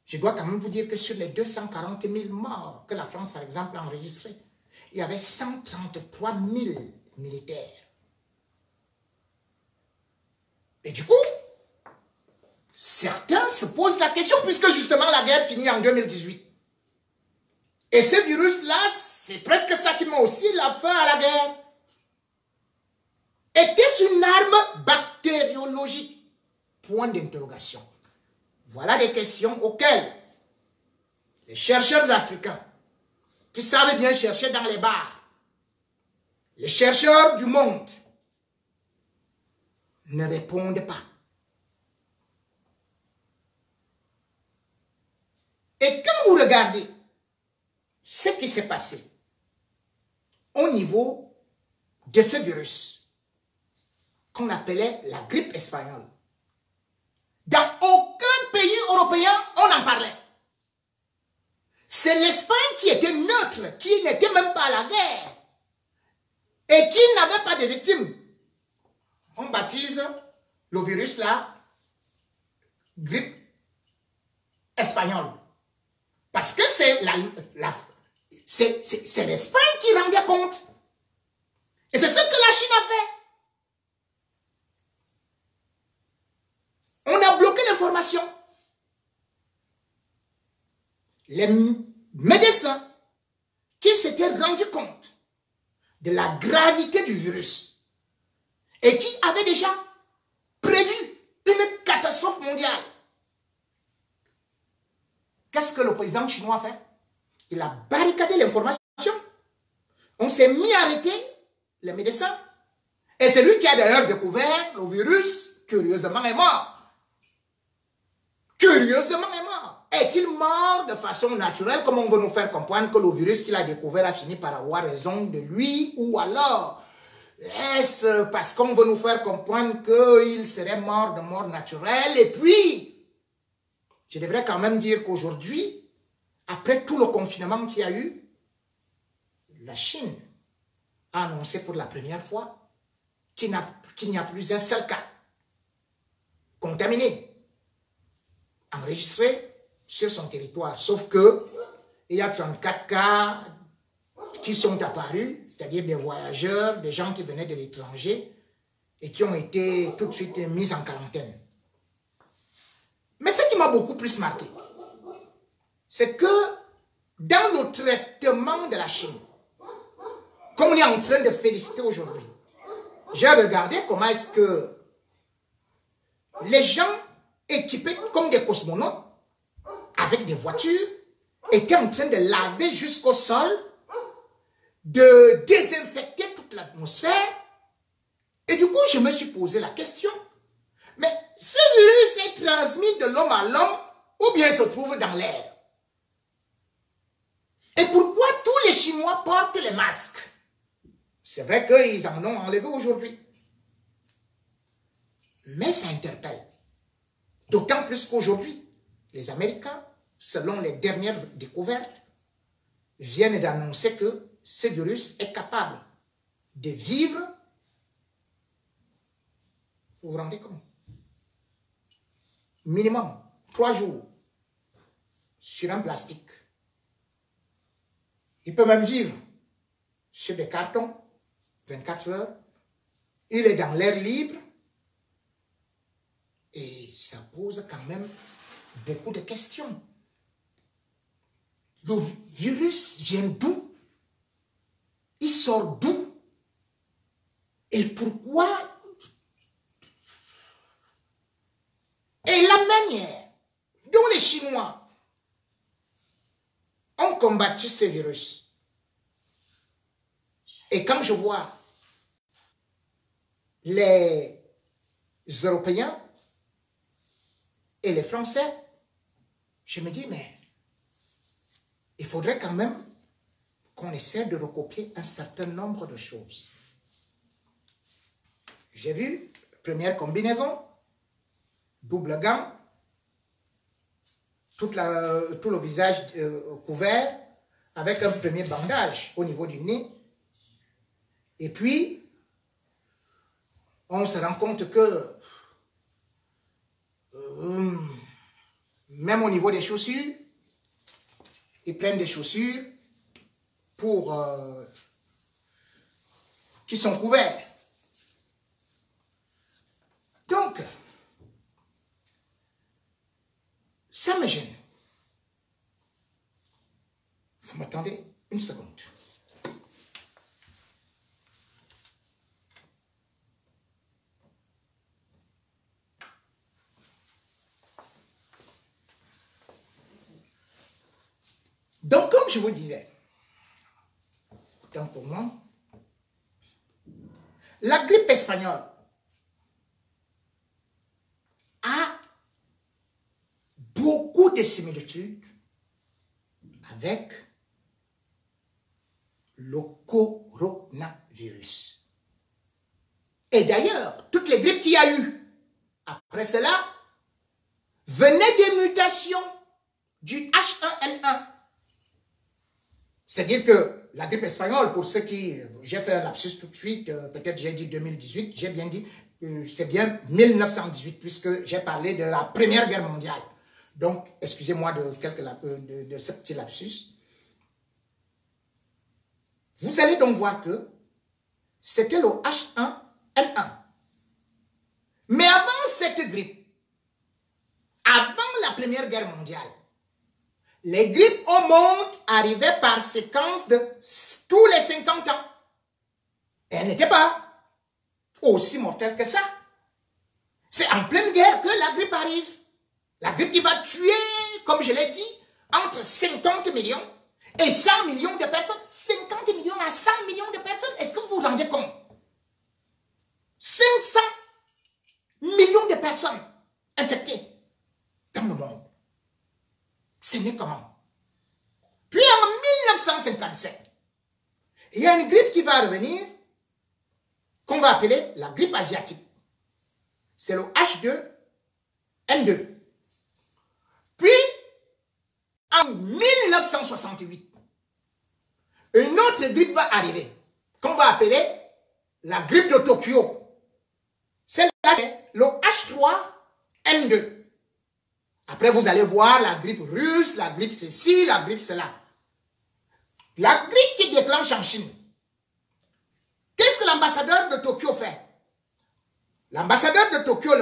Je dois quand même vous dire que sur les 240 000 morts que la France, par exemple, a enregistrés, il y avait 133 000 militaires. Et du coup, certains se posent la question, puisque justement la guerre finit en 2018. Et ce virus-là, c'est presque ça qui met aussi la fin à la guerre. Était-ce une arme bactériologique? Point d'interrogation. Voilà des questions auxquelles les chercheurs africains, qui savent bien chercher dans les bars, les chercheurs du monde, ne répondent pas. Et quand vous regardez ce qui s'est passé au niveau de ce virus, qu'on appelait la grippe espagnole, dans aucun pays européen, on en parlait. C'est l'Espagne qui était neutre, qui n'était même pas à la guerre et qui n'avait pas de victimes. On baptise le virus là grippe espagnole. Parce que c'est l'Espagne qui rendait compte. Et c'est ce que la Chine a fait. On a bloqué l'information. Les médecins qui s'étaient rendus compte de la gravité du virus et qui avaient déjà prévu une catastrophe mondiale. Qu'est-ce que le président chinois a fait? Il a barricadé l'information. On s'est mis à arrêter les médecins. Et c'est lui qui a d'ailleurs découvert le virus, curieusement, est mort. Curieusement est mort. Est-il mort de façon naturelle, comme on veut nous faire comprendre que le virus qu'il a découvert a fini par avoir raison de lui, ou alors est-ce parce qu'on veut nous faire comprendre qu'il serait mort de mort naturelle? Et puis, je devrais quand même dire qu'aujourd'hui, après tout le confinement qu'il y a eu, la Chine a annoncé pour la première fois qu'il n'y a plus un seul cas contaminé, enregistré sur son territoire. Sauf que il y a 34 cas qui sont apparus, c'est-à-dire des voyageurs, des gens qui venaient de l'étranger et qui ont été tout de suite mis en quarantaine. Mais ce qui m'a beaucoup plus marqué, c'est que dans le traitement de la Chine, comme on est en train de féliciter aujourd'hui, j'ai regardé comment est-ce que les gens équipés comme des cosmonautes, avec des voitures, étaient en train de laver jusqu'au sol, de désinfecter toute l'atmosphère. Et du coup, je me suis posé la question, mais ce virus est transmis de l'homme à l'homme ou bien se trouve dans l'air? Et pourquoi tous les Chinois portent les masques? C'est vrai qu'ils en ont enlevé aujourd'hui. Mais ça interpelle. D'autant plus qu'aujourd'hui, les Américains, selon les dernières découvertes, viennent d'annoncer que ce virus est capable de vivre, vous vous rendez compte? Minimum 3 jours sur un plastique. Il peut même vivre sur des cartons 24 heures. Il est dans l'air libre. Et ça pose quand même beaucoup de questions. Le virus vient d'où? Il sort d'où? Et pourquoi? Et la manière dont les Chinois ont combattu ce virus. Et quand je vois les Européens et les Français, je me dis, mais il faudrait quand même qu'on essaie de recopier un certain nombre de choses. J'ai vu, première combinaison, double gant, tout le visage couvert, avec un premier bandage au niveau du nez. Et puis, on se rend compte que même au niveau des chaussures, ils prennent des chaussures pour qui sont couverts. Donc, ça me gêne. Vous m'attendez une seconde. Donc, comme je vous disais, donc pour moi, la grippe espagnole a beaucoup de similitudes avec le coronavirus. Et d'ailleurs, toutes les grippes qu'il y a eu après cela venaient des mutations du H1N1. C'est-à-dire que la grippe espagnole, pour ceux qui... J'ai fait un lapsus tout de suite, peut-être j'ai dit 2018, j'ai bien dit, c'est bien 1918, puisque j'ai parlé de la Première Guerre mondiale. Donc, excusez-moi de ce petit lapsus. Vous allez donc voir que c'était le H1N1. Mais avant cette grippe, avant la Première Guerre mondiale, les grippes au monde arrivaient par séquence de tous les 50 ans. Et elles n'étaient pas aussi mortelles que ça. C'est en pleine guerre que la grippe arrive. La grippe qui va tuer, comme je l'ai dit, entre 50 millions et 100 millions de personnes. 50 millions à 100 millions de personnes. Est-ce que vous vous rendez compte? 500 millions de personnes infectées dans le monde. C'est né comment? Puis en 1957, il y a une grippe qui va revenir, qu'on va appeler la grippe asiatique. C'est le H2N2. Puis, en 1968, une autre grippe va arriver, qu'on va appeler la grippe de Tokyo. Celle-là, c'est le H3N2. Après, vous allez voir la grippe russe, la grippe ceci, la grippe cela. La grippe qui déclenche en Chine. Qu'est-ce que l'ambassadeur de Tokyo fait? L'ambassadeur de Tokyo,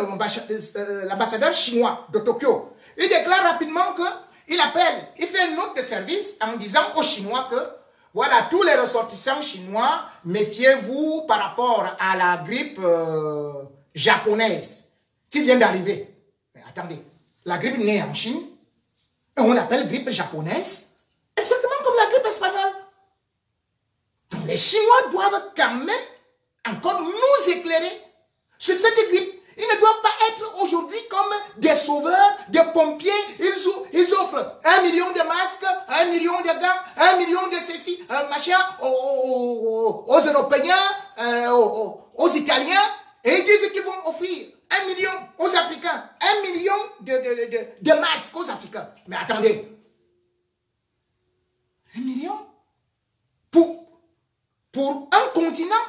l'ambassadeur chinois de Tokyo, il déclare rapidement qu'il appelle, il fait une note de service en disant aux Chinois que, voilà, tous les ressortissants chinois, méfiez-vous par rapport à la grippe japonaise qui vient d'arriver. Mais attendez. La grippe née en Chine, et on l'appelle grippe japonaise, exactement comme la grippe espagnole. Donc les Chinois doivent quand même encore nous éclairer sur cette grippe. Ils ne doivent pas être aujourd'hui comme des sauveurs, des pompiers. Ils offrent 1 million de masques, 1 million de gants, 1 million de ceci, machin, aux Européens, aux Italiens, et ils disent qu'ils vont offrir 1 million aux Africains, 1 million de masques aux Africains. Mais attendez, 1 million pour un continent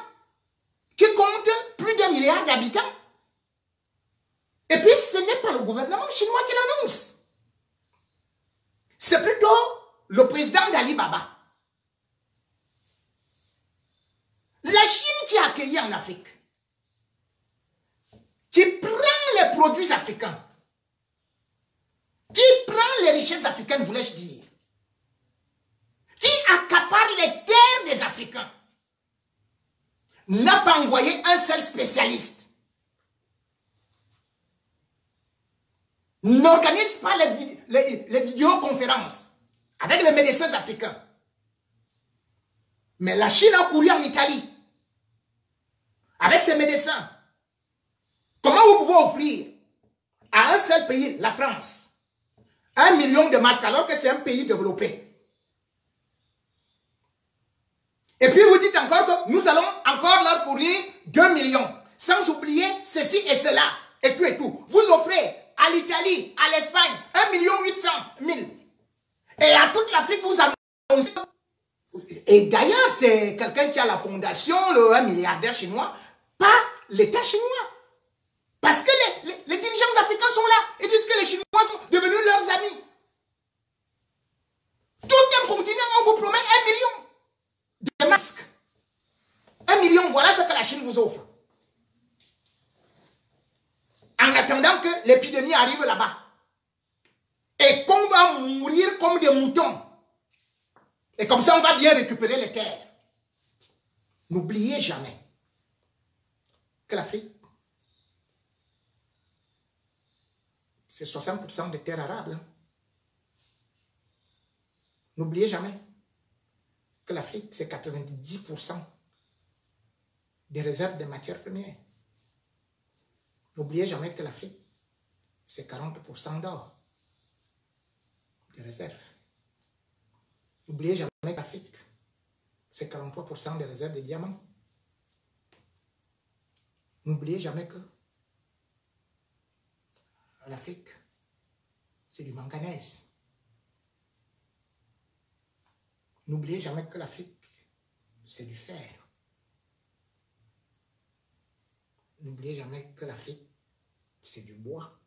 qui compte plus d'1 milliard d'habitants. Et puis, ce n'est pas le gouvernement chinois qui l'annonce. C'est plutôt le président d'Ali Baba. La Chine qui a accueilli en Afrique, qui prend les produits africains, qui prend les richesses africaines, voulais-je dire, qui accapare les terres des Africains, n'a pas envoyé un seul spécialiste, n'organise pas les vidéoconférences avec les médecins africains. Mais la Chine a couru en Italie avec ses médecins. Comment vous pouvez offrir à un seul pays, la France, 1 million de masques alors que c'est un pays développé? Et puis vous dites encore que nous allons encore leur fournir 2 millions, sans oublier ceci et cela, et tout et tout. Vous offrez à l'Italie, à l'Espagne, 1,8 million. Et à toute l'Afrique, vous annoncez. Et d'ailleurs, c'est quelqu'un qui a la fondation, un milliardaire chinois, pas l'État chinois. Parce que les dirigeants africains sont là et disent que les Chinois sont devenus leurs amis. Tout un continent, on vous promet 1 million de masques. 1 million, voilà ce que la Chine vous offre. En attendant que l'épidémie arrive là-bas. Et qu'on va mourir comme des moutons. Et comme ça, on va bien récupérer les terres. N'oubliez jamais que l'Afrique, c'est 60% des terres arables. N'oubliez jamais que l'Afrique, c'est 90% des réserves de matières premières. N'oubliez jamais que l'Afrique, c'est 40% d'or, des réserves. N'oubliez jamais que l'Afrique, c'est 43% des réserves de diamants. N'oubliez jamais que l'Afrique, c'est du manganèse. N'oubliez jamais que l'Afrique, c'est du fer. N'oubliez jamais que l'Afrique, c'est du bois.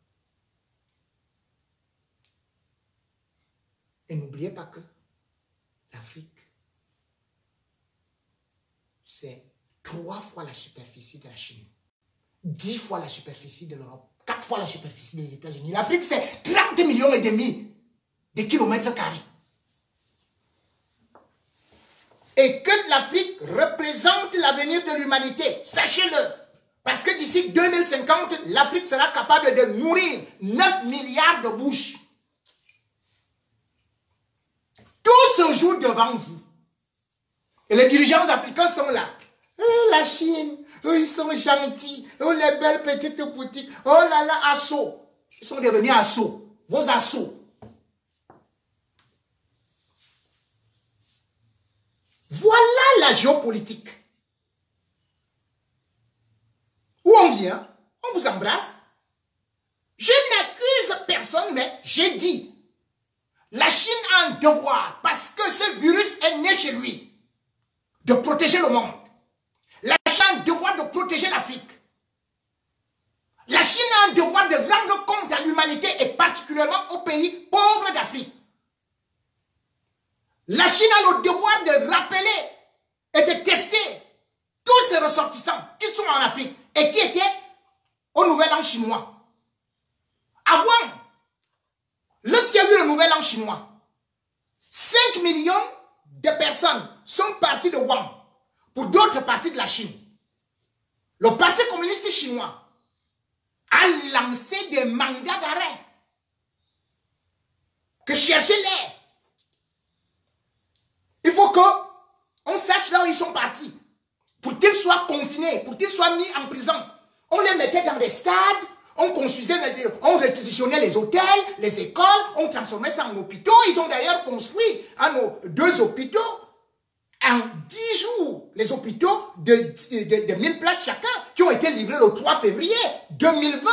Et n'oubliez pas que l'Afrique, c'est 3 fois la superficie de la Chine, 10 fois la superficie de l'Europe, 4 fois la superficie des États-Unis. L'Afrique, c'est 30,5 millions de kilomètres carrés. Et que l'Afrique représente l'avenir de l'humanité, sachez-le. Parce que d'ici 2050, l'Afrique sera capable de nourrir 9 milliards de bouches. Tout se joue devant vous. Et les dirigeants africains sont là. Oh, la Chine, oh, ils sont gentils. Oh, les belles petites boutiques. Oh là là, assauts. Ils sont devenus assauts. Vos assauts. Voilà la géopolitique. Où on vient, on vous embrasse. Je n'accuse personne, mais j'ai dit. La Chine a un devoir, parce que ce virus est né chez lui, de protéger le monde. La Chine a un devoir de protéger l'Afrique. La Chine a un devoir de rendre compte à l'humanité et particulièrement aux pays pauvres d'Afrique. La Chine a le devoir de rappeler et de tester tous ces ressortissants qui sont en Afrique et qui étaient au Nouvel An chinois. Avant, lorsqu'il y a eu le Nouvel An chinois, 5 millions de personnes sont parties de Wuhan pour d'autres parties de la Chine. Le Parti communiste chinois a lancé des mandats d'arrêt que cherchez-les. Il faut qu'on sache là où ils sont partis. Pour qu'ils soient confinés, pour qu'ils soient mis en prison. On les mettait dans des stades, on construisait, on réquisitionnait les hôtels, les écoles, on transformait ça en hôpitaux. Ils ont d'ailleurs construit 2 hôpitaux en 10 jours. Les hôpitaux de 1000 places chacun qui ont été livrés le 3 février 2020.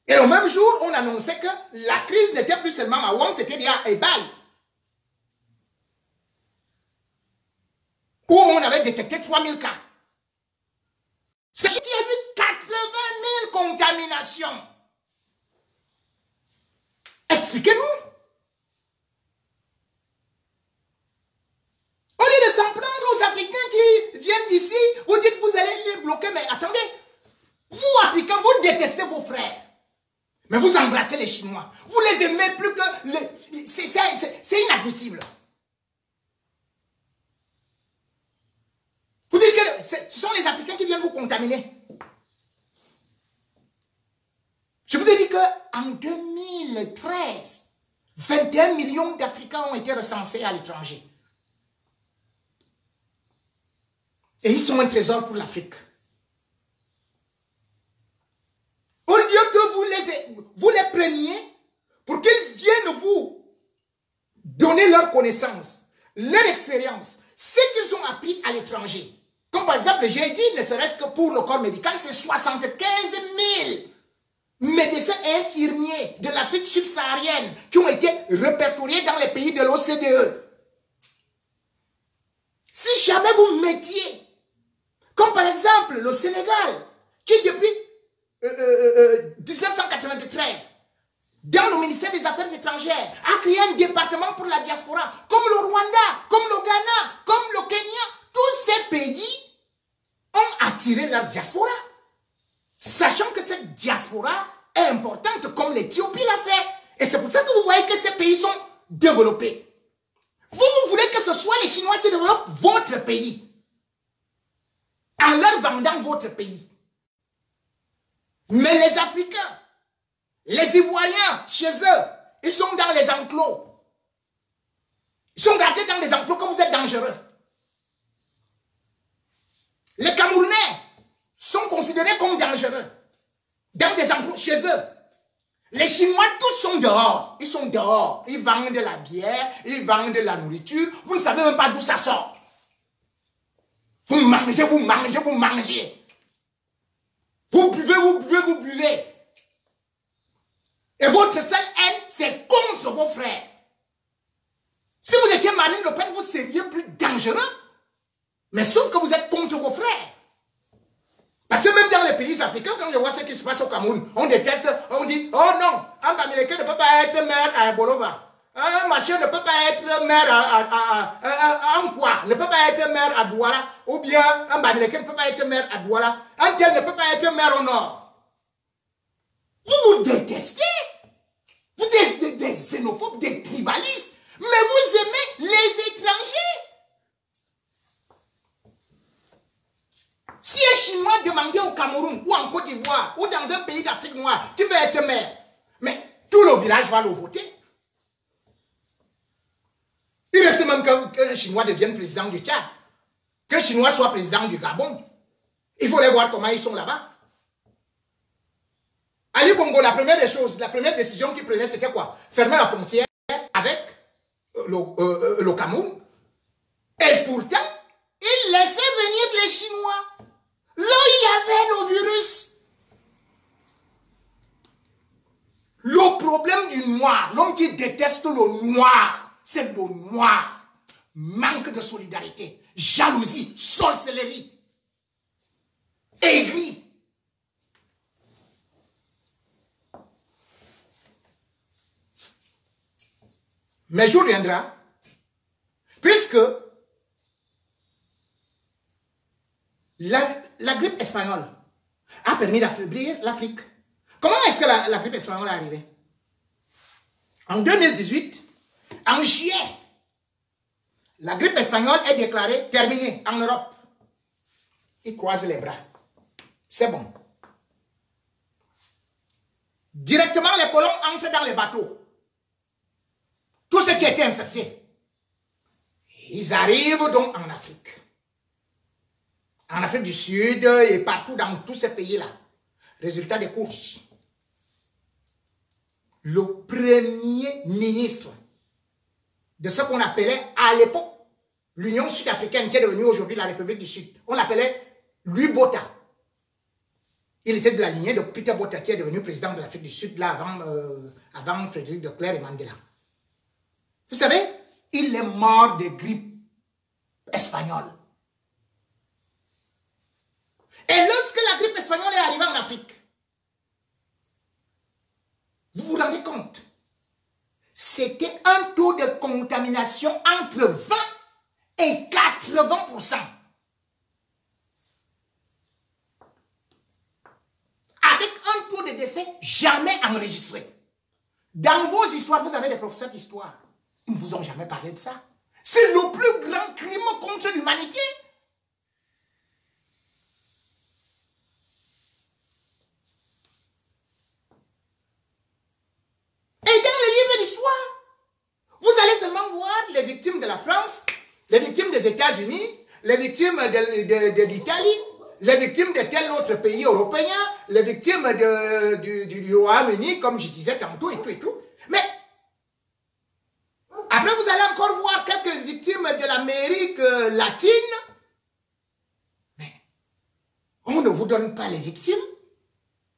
Et le même jour, on annonçait que la crise n'était plus seulement à Wuhan, c'était déjà à Hubei, où on avait détecté 3000 cas. contamination. Expliquez-nous. Au lieu de s'en prendre aux Africains qui viennent d'ici, vous dites que vous allez les bloquer, mais attendez. Vous, Africains, vous détestez vos frères. Mais vous embrassez les Chinois. Vous les aimez plus que... C'est inadmissible. Vous dites que ce sont les Africains qui viennent vous contaminer. Je vous ai dit qu'en 2013, 21 millions d'Africains ont été recensés à l'étranger. Et ils sont un trésor pour l'Afrique. Au lieu que vous les preniez pour qu'ils viennent vous donner leur connaissance, leur expérience, ce qu'ils ont appris à l'étranger. Comme par exemple, j'ai dit, ne serait-ce que pour le corps médical, c'est 75 000 médecins et infirmiers de l'Afrique subsaharienne qui ont été répertoriés dans les pays de l'OCDE. Si jamais vous mettiez, comme par exemple le Sénégal, qui depuis 1993, dans le ministère des Affaires étrangères, a créé un département pour la diaspora, comme le Rwanda, comme le Ghana, comme le Kenya, tous ces pays ont attiré leur diaspora. Sachant que cette diaspora est importante, comme l'Éthiopie l'a fait. Et c'est pour ça que vous voyez que ces pays sont développés. Vous voulez que ce soit les Chinois qui développent votre pays, en leur vendant votre pays. Mais les Africains, les Ivoiriens, chez eux, ils sont dans les enclos. Ils sont gardés dans les enclos quand vous êtes dangereux. Les Camerounais sont considérés comme dangereux dans des enclos chez eux. Les Chinois, tous sont dehors. Ils sont dehors. Ils vendent de la bière, ils vendent de la nourriture. Vous ne savez même pas d'où ça sort. Vous mangez, vous mangez, vous mangez. Vous buvez, vous buvez, vous buvez. Et votre seule haine, c'est contre vos frères. Si vous étiez Marine Le Pen, vous seriez plus dangereux. Mais sauf que vous êtes contre vos frères. Parce que même dans les pays africains, quand je vois ce qui se passe au Cameroun, on déteste, on dit, oh non, un Bamileke ne peut pas être maire à Bolova. Un machin ne peut pas être maire à Nkwa, ne peut pas être maire à Douala. Ou bien un Bamileke ne peut pas être maire à Douala. Un tel ne peut pas être maire au nord. Vous vous détestez. Vous êtes des xénophobes, des tribalistes. Mais vous aimez les étrangers. Si un Chinois demandait au Cameroun ou en Côte d'Ivoire ou dans un pays d'Afrique noire, tu veux être maire, mais tout le village va le voter. Il reste même qu'un Chinois devienne président du Tchad, qu'un Chinois soit président du Gabon. Il faut les voir comment ils sont là-bas. Ali Bongo, la première des choses, la première décision qu'il prenait, c'était quoi? Fermer la frontière avec le Cameroun. Et pourtant, il laissait venir les Chinois. Là, il y avait le virus. Le problème du noir, l'homme qui déteste le noir, c'est le noir. Manque de solidarité, jalousie, sorcellerie, aigri. Mais jour viendra, puisque la grippe espagnole a permis d'affaiblir l'Afrique. Comment est-ce que la grippe espagnole est arrivée? En 2018, en juillet, la grippe espagnole est déclarée terminée en Europe. Ils croisent les bras. C'est bon. Directement, les colons entrent dans les bateaux. Tous ceux qui étaient infectés, ils arrivent donc en Afrique. En Afrique du Sud et partout dans tous ces pays-là. Résultat des courses. Le premier ministre de ce qu'on appelait à l'époque l'Union sud-africaine, qui est devenue aujourd'hui la République du Sud, on l'appelait Louis Botha. Il était de la lignée de Peter Botha, qui est devenu président de l'Afrique du Sud là, avant Frédéric de Klerk et Mandela. Vous savez, il est mort de grippe espagnole. Et lorsque la grippe espagnole est arrivée en Afrique, Vous vous rendez compte? C'était un taux de contamination entre 20 et 80%. Avec un taux de décès jamais enregistré. Dans vos histoires, vous avez des professeurs d'histoire. Ils ne vous ont jamais parlé de ça. C'est le plus grand crime contre l'humanité. Et dans les livres d'histoire, vous allez seulement voir les victimes de la France, les victimes des États-Unis, les victimes de l'Italie, les victimes de tel autre pays européen, les victimes du Royaume-Uni, comme je disais tantôt, et tout, et tout. Mais après, vous allez encore voir quelques victimes de l'Amérique latine. Mais on ne vous donne pas les victimes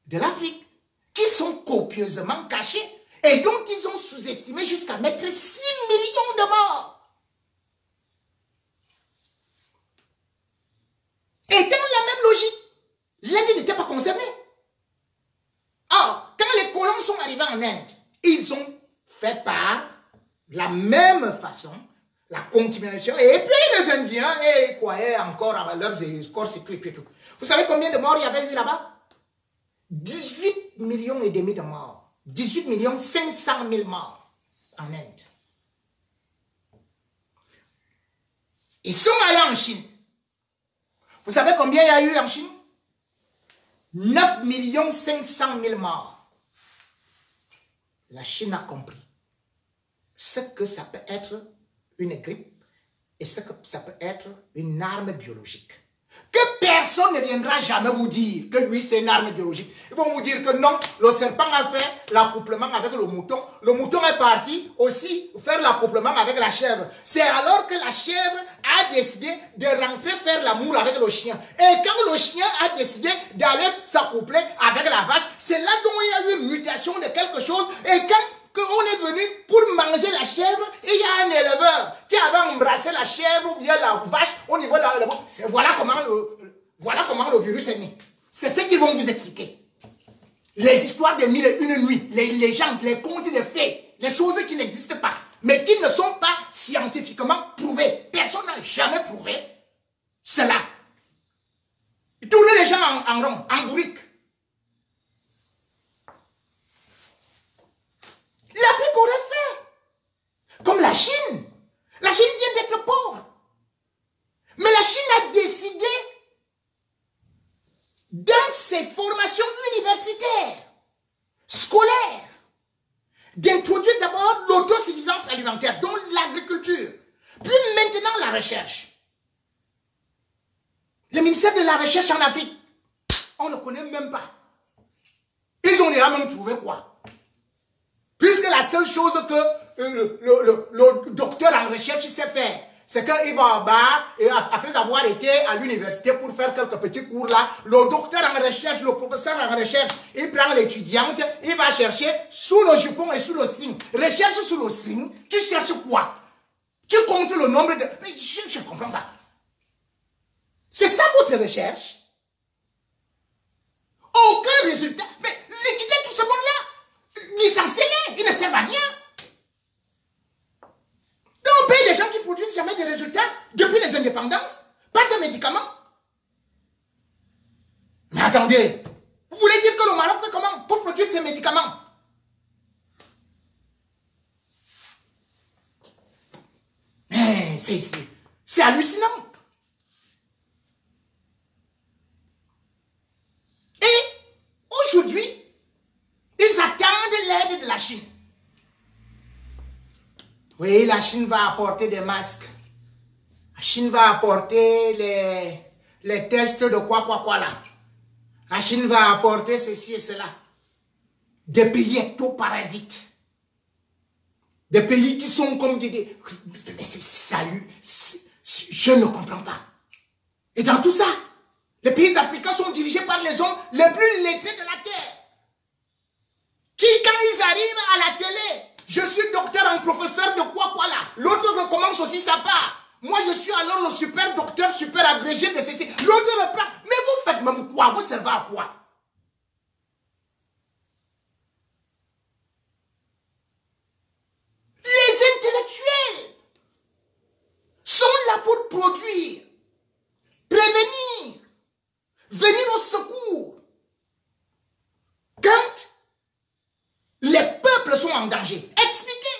de l'Afrique, qui sont copieusement cachées et dont ils ont sous-estimé jusqu'à mettre 6 millions de morts. Et dans la même logique, l'Inde n'était pas concernée. Or, quand les colons sont arrivés en Inde, ils ont fait part de la même façon, la contamination. Et puis les Indiens, ils croyaient encore à leurs escorts, et tout, et tout, et tout. Vous savez combien de morts il y avait eu là-bas? 18 millions et demi de morts. 18 millions 500 000 morts en Inde. Ils sont allés en Chine. Vous savez combien il y a eu en Chine? 9 millions 500 000 morts. La Chine a compris ce que ça peut être une grippe et ce que ça peut être une arme biologique. Que personne ne viendra jamais vous dire que oui, c'est une arme biologique. Ils vont vous dire que non, le serpent a fait l'accouplement avec le mouton. Le mouton est parti aussi faire l'accouplement avec la chèvre. C'est alors que la chèvre a décidé de rentrer faire l'amour avec le chien. Et quand le chien a décidé d'aller s'accoupler avec la vache, c'est là dont il y a eu une mutation de quelque chose. Et quand on est venu pour manger la chèvre, il y a un éleveur qui avait embrassé la chèvre ou bien la vache au niveau de la... Voilà comment le virus est né. C'est ce qu'ils vont vous expliquer. Les histoires de 1001 nuits, les légendes, les contes de fées, les choses qui n'existent pas, mais qui ne sont pas scientifiquement prouvées. Personne n'a jamais prouvé cela. Ils tournent les gens en rond, en bourrique. L'Afrique aurait fait. Comme la Chine. La Chine vient d'être pauvre. Mais la Chine a décidé, dans ses formations universitaires, scolaires, d'introduire d'abord l'autosuffisance alimentaire, dont l'agriculture, puis maintenant la recherche. Le ministère de la Recherche en Afrique, on ne connaît même pas. Ils ont déjà même trouvé quoi? Puisque la seule chose que le docteur en recherche sait faire, c'est qu'il va en bas, et après avoir été à l'université pour faire quelques petits cours là, le docteur en recherche, le professeur en recherche, il prend l'étudiante, il va chercher sous le jupon et sous le string. Recherche sous le string, tu cherches quoi? Tu comptes le nombre de... Mais je ne comprends pas. C'est ça votre recherche? Aucun résultat. Mais liquidez tout ce monde-là. Licenciez-les, ils ne servent à rien. Donc on paye les gens qui produisent jamais de résultats depuis les indépendances. Pas de médicaments. Mais attendez, vous voulez dire que le Maroc fait comment pour produire ces médicaments? Mais c'est hallucinant. Et aujourd'hui, ils attendent l'aide de la Chine. Oui, la Chine va apporter des masques. La Chine va apporter les tests de quoi là. La Chine va apporter ceci et cela. Des pays ectoparasites. Des pays qui sont comme des... Mais c'est salut. Je ne comprends pas. Et dans tout ça, les pays africains sont dirigés par les hommes les plus lettrés de la terre. Qui, quand ils arrivent à la télé, je suis docteur en professeur de quoi là. L'autre recommence aussi sa part. Moi, je suis alors le super docteur, super agrégé de ceci. L'autre reprend. Mais vous faites même quoi? Vous servez à quoi? en danger. Expliquez.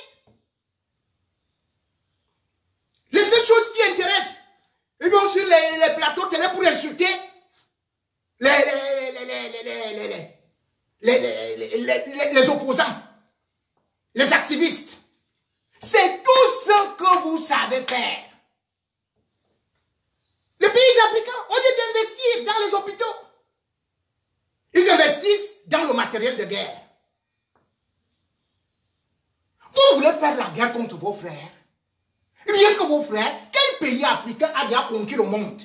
Les seules choses qui intéressent, ils vont sur les plateaux télé pour insulter les opposants, les activistes. C'est tout ce que vous savez faire. Les pays africains, au lieu d'investir dans les hôpitaux, ils investissent dans le matériel de guerre. Vous voulez faire la guerre contre vos frères? Rien que vos frères, quel pays africain a déjà conquis le monde?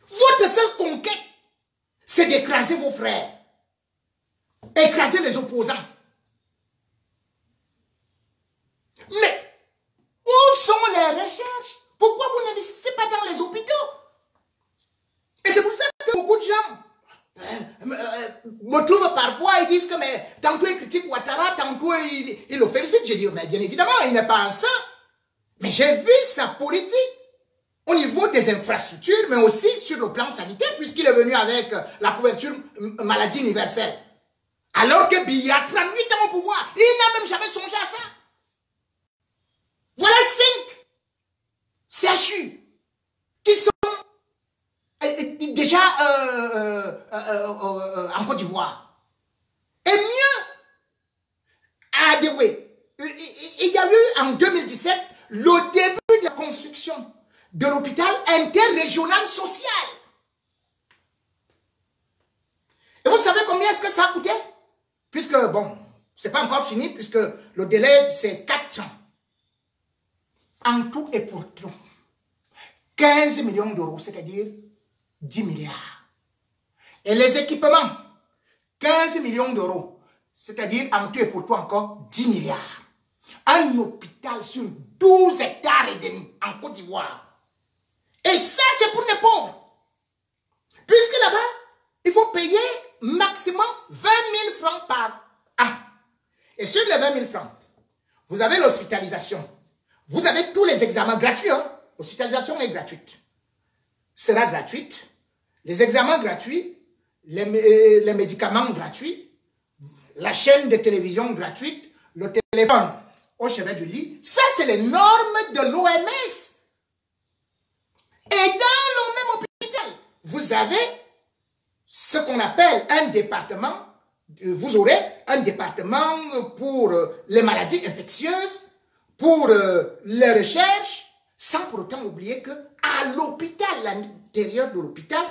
Votre seule conquête, c'est d'écraser vos frères. Écraser les opposants. Mais, où sont les recherches? Pourquoi vous n'investissez pas dans les hôpitaux? Et c'est pour ça que beaucoup de gens me trouvent parfois et disent que mais, tantôt ils critiquent Ouattara, tantôt ils le félicitent. Je dis, mais bien évidemment, il n'est pas en ça. Mais j'ai vu sa politique au niveau des infrastructures, mais aussi sur le plan sanitaire, puisqu'il est venu avec la couverture maladie universelle. Alors que Biya a 38 ans au pouvoir, il n'a même jamais songé à ça. Voilà 5 CHU qui sont déjà en Côte d'Ivoire. Et mieux, à Adéoué, il y a eu en 2017 le début de la construction de l'hôpital interrégional social. Et vous savez combien est-ce que ça a coûté? Puisque, bon, c'est pas encore fini, puisque le délai, c'est 4 ans. En tout et pour tout, 15 millions d'euros, c'est-à-dire 10 milliards. Et les équipements, 15 millions d'euros, c'est-à-dire en tout et pour tout encore 10 milliards. Un hôpital sur 12 hectares et demi en Côte d'Ivoire. Et ça, c'est pour les pauvres. Puisque là-bas, il faut payer maximum 20 000 francs par an. Et sur les 20 000 francs, vous avez l'hospitalisation. Vous avez tous les examens gratuits. Hein? L'hospitalisation est gratuite. Sera gratuite. Les examens gratuits, les médicaments gratuits, la chaîne de télévision gratuite, le téléphone au chevet du lit. Ça, c'est les normes de l'OMS. Et dans le même hôpital, vous avez ce qu'on appelle un département. Vous aurez un département pour les maladies infectieuses, pour les recherches, sans pour autant oublier que à l'hôpital, à l'intérieur de l'hôpital,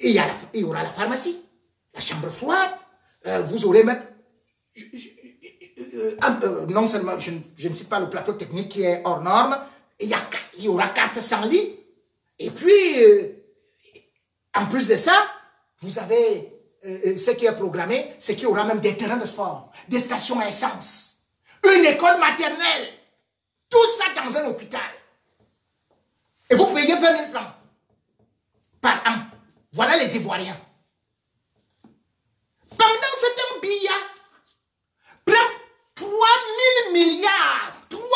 il y aura la pharmacie, la chambre froide, vous aurez même, non seulement, je ne cite pas le plateau technique qui est hors norme, il y aura carte sans lit, et puis, en plus de ça, vous avez ce qui est programmé, c'est qu'il y aura même des terrains de sport, des stations à essence, une école maternelle, tout ça dans un hôpital. Et vous payez 20 000 francs par an. Voilà les Ivoiriens. Pendant ce temps, Biya prend 3 000 milliards, 3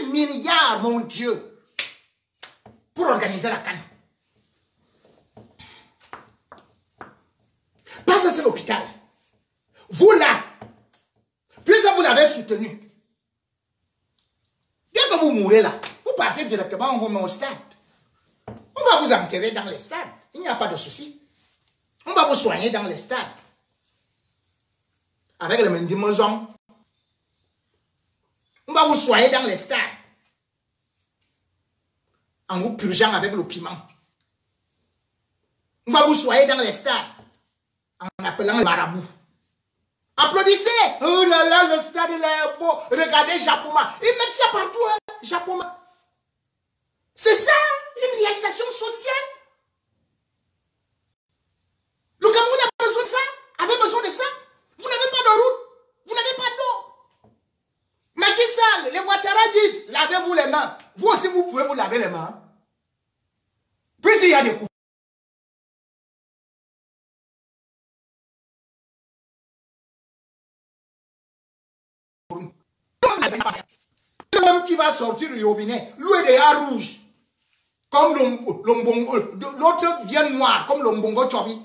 000 milliards, mon Dieu, pour organiser la canne. Pas un seul hôpital. Vous là, plus vous l'avez soutenu. Dès que vous mourrez là, vous partez directement, on vous met au stade. On va vous enterrer dans les stades. Il n'y a pas de souci. On va vous soigner dans les stades. Avec le mendimozon. On va vous soigner dans les stades. En vous purgeant avec le piment. On va vous soigner dans les stades. En appelant le marabout. Applaudissez. Oh là là, le stade il est beau. Regardez Japoma. Ils mettent ça partout, hein, Japoma. C'est ça, une réalisation sociale. Le Cameroun a besoin de ça, avait besoin de ça. Vous n'avez pas de route, vous n'avez pas d'eau. Macky Sall, les Ouattara disent, lavez-vous les mains. Vous aussi, vous pouvez vous laver les mains. Puis il y a des coups. L'homme qui va sortir du robinet, l'eau est déjà rouge. Comme l'autre vient noir, comme le mbongo chobi.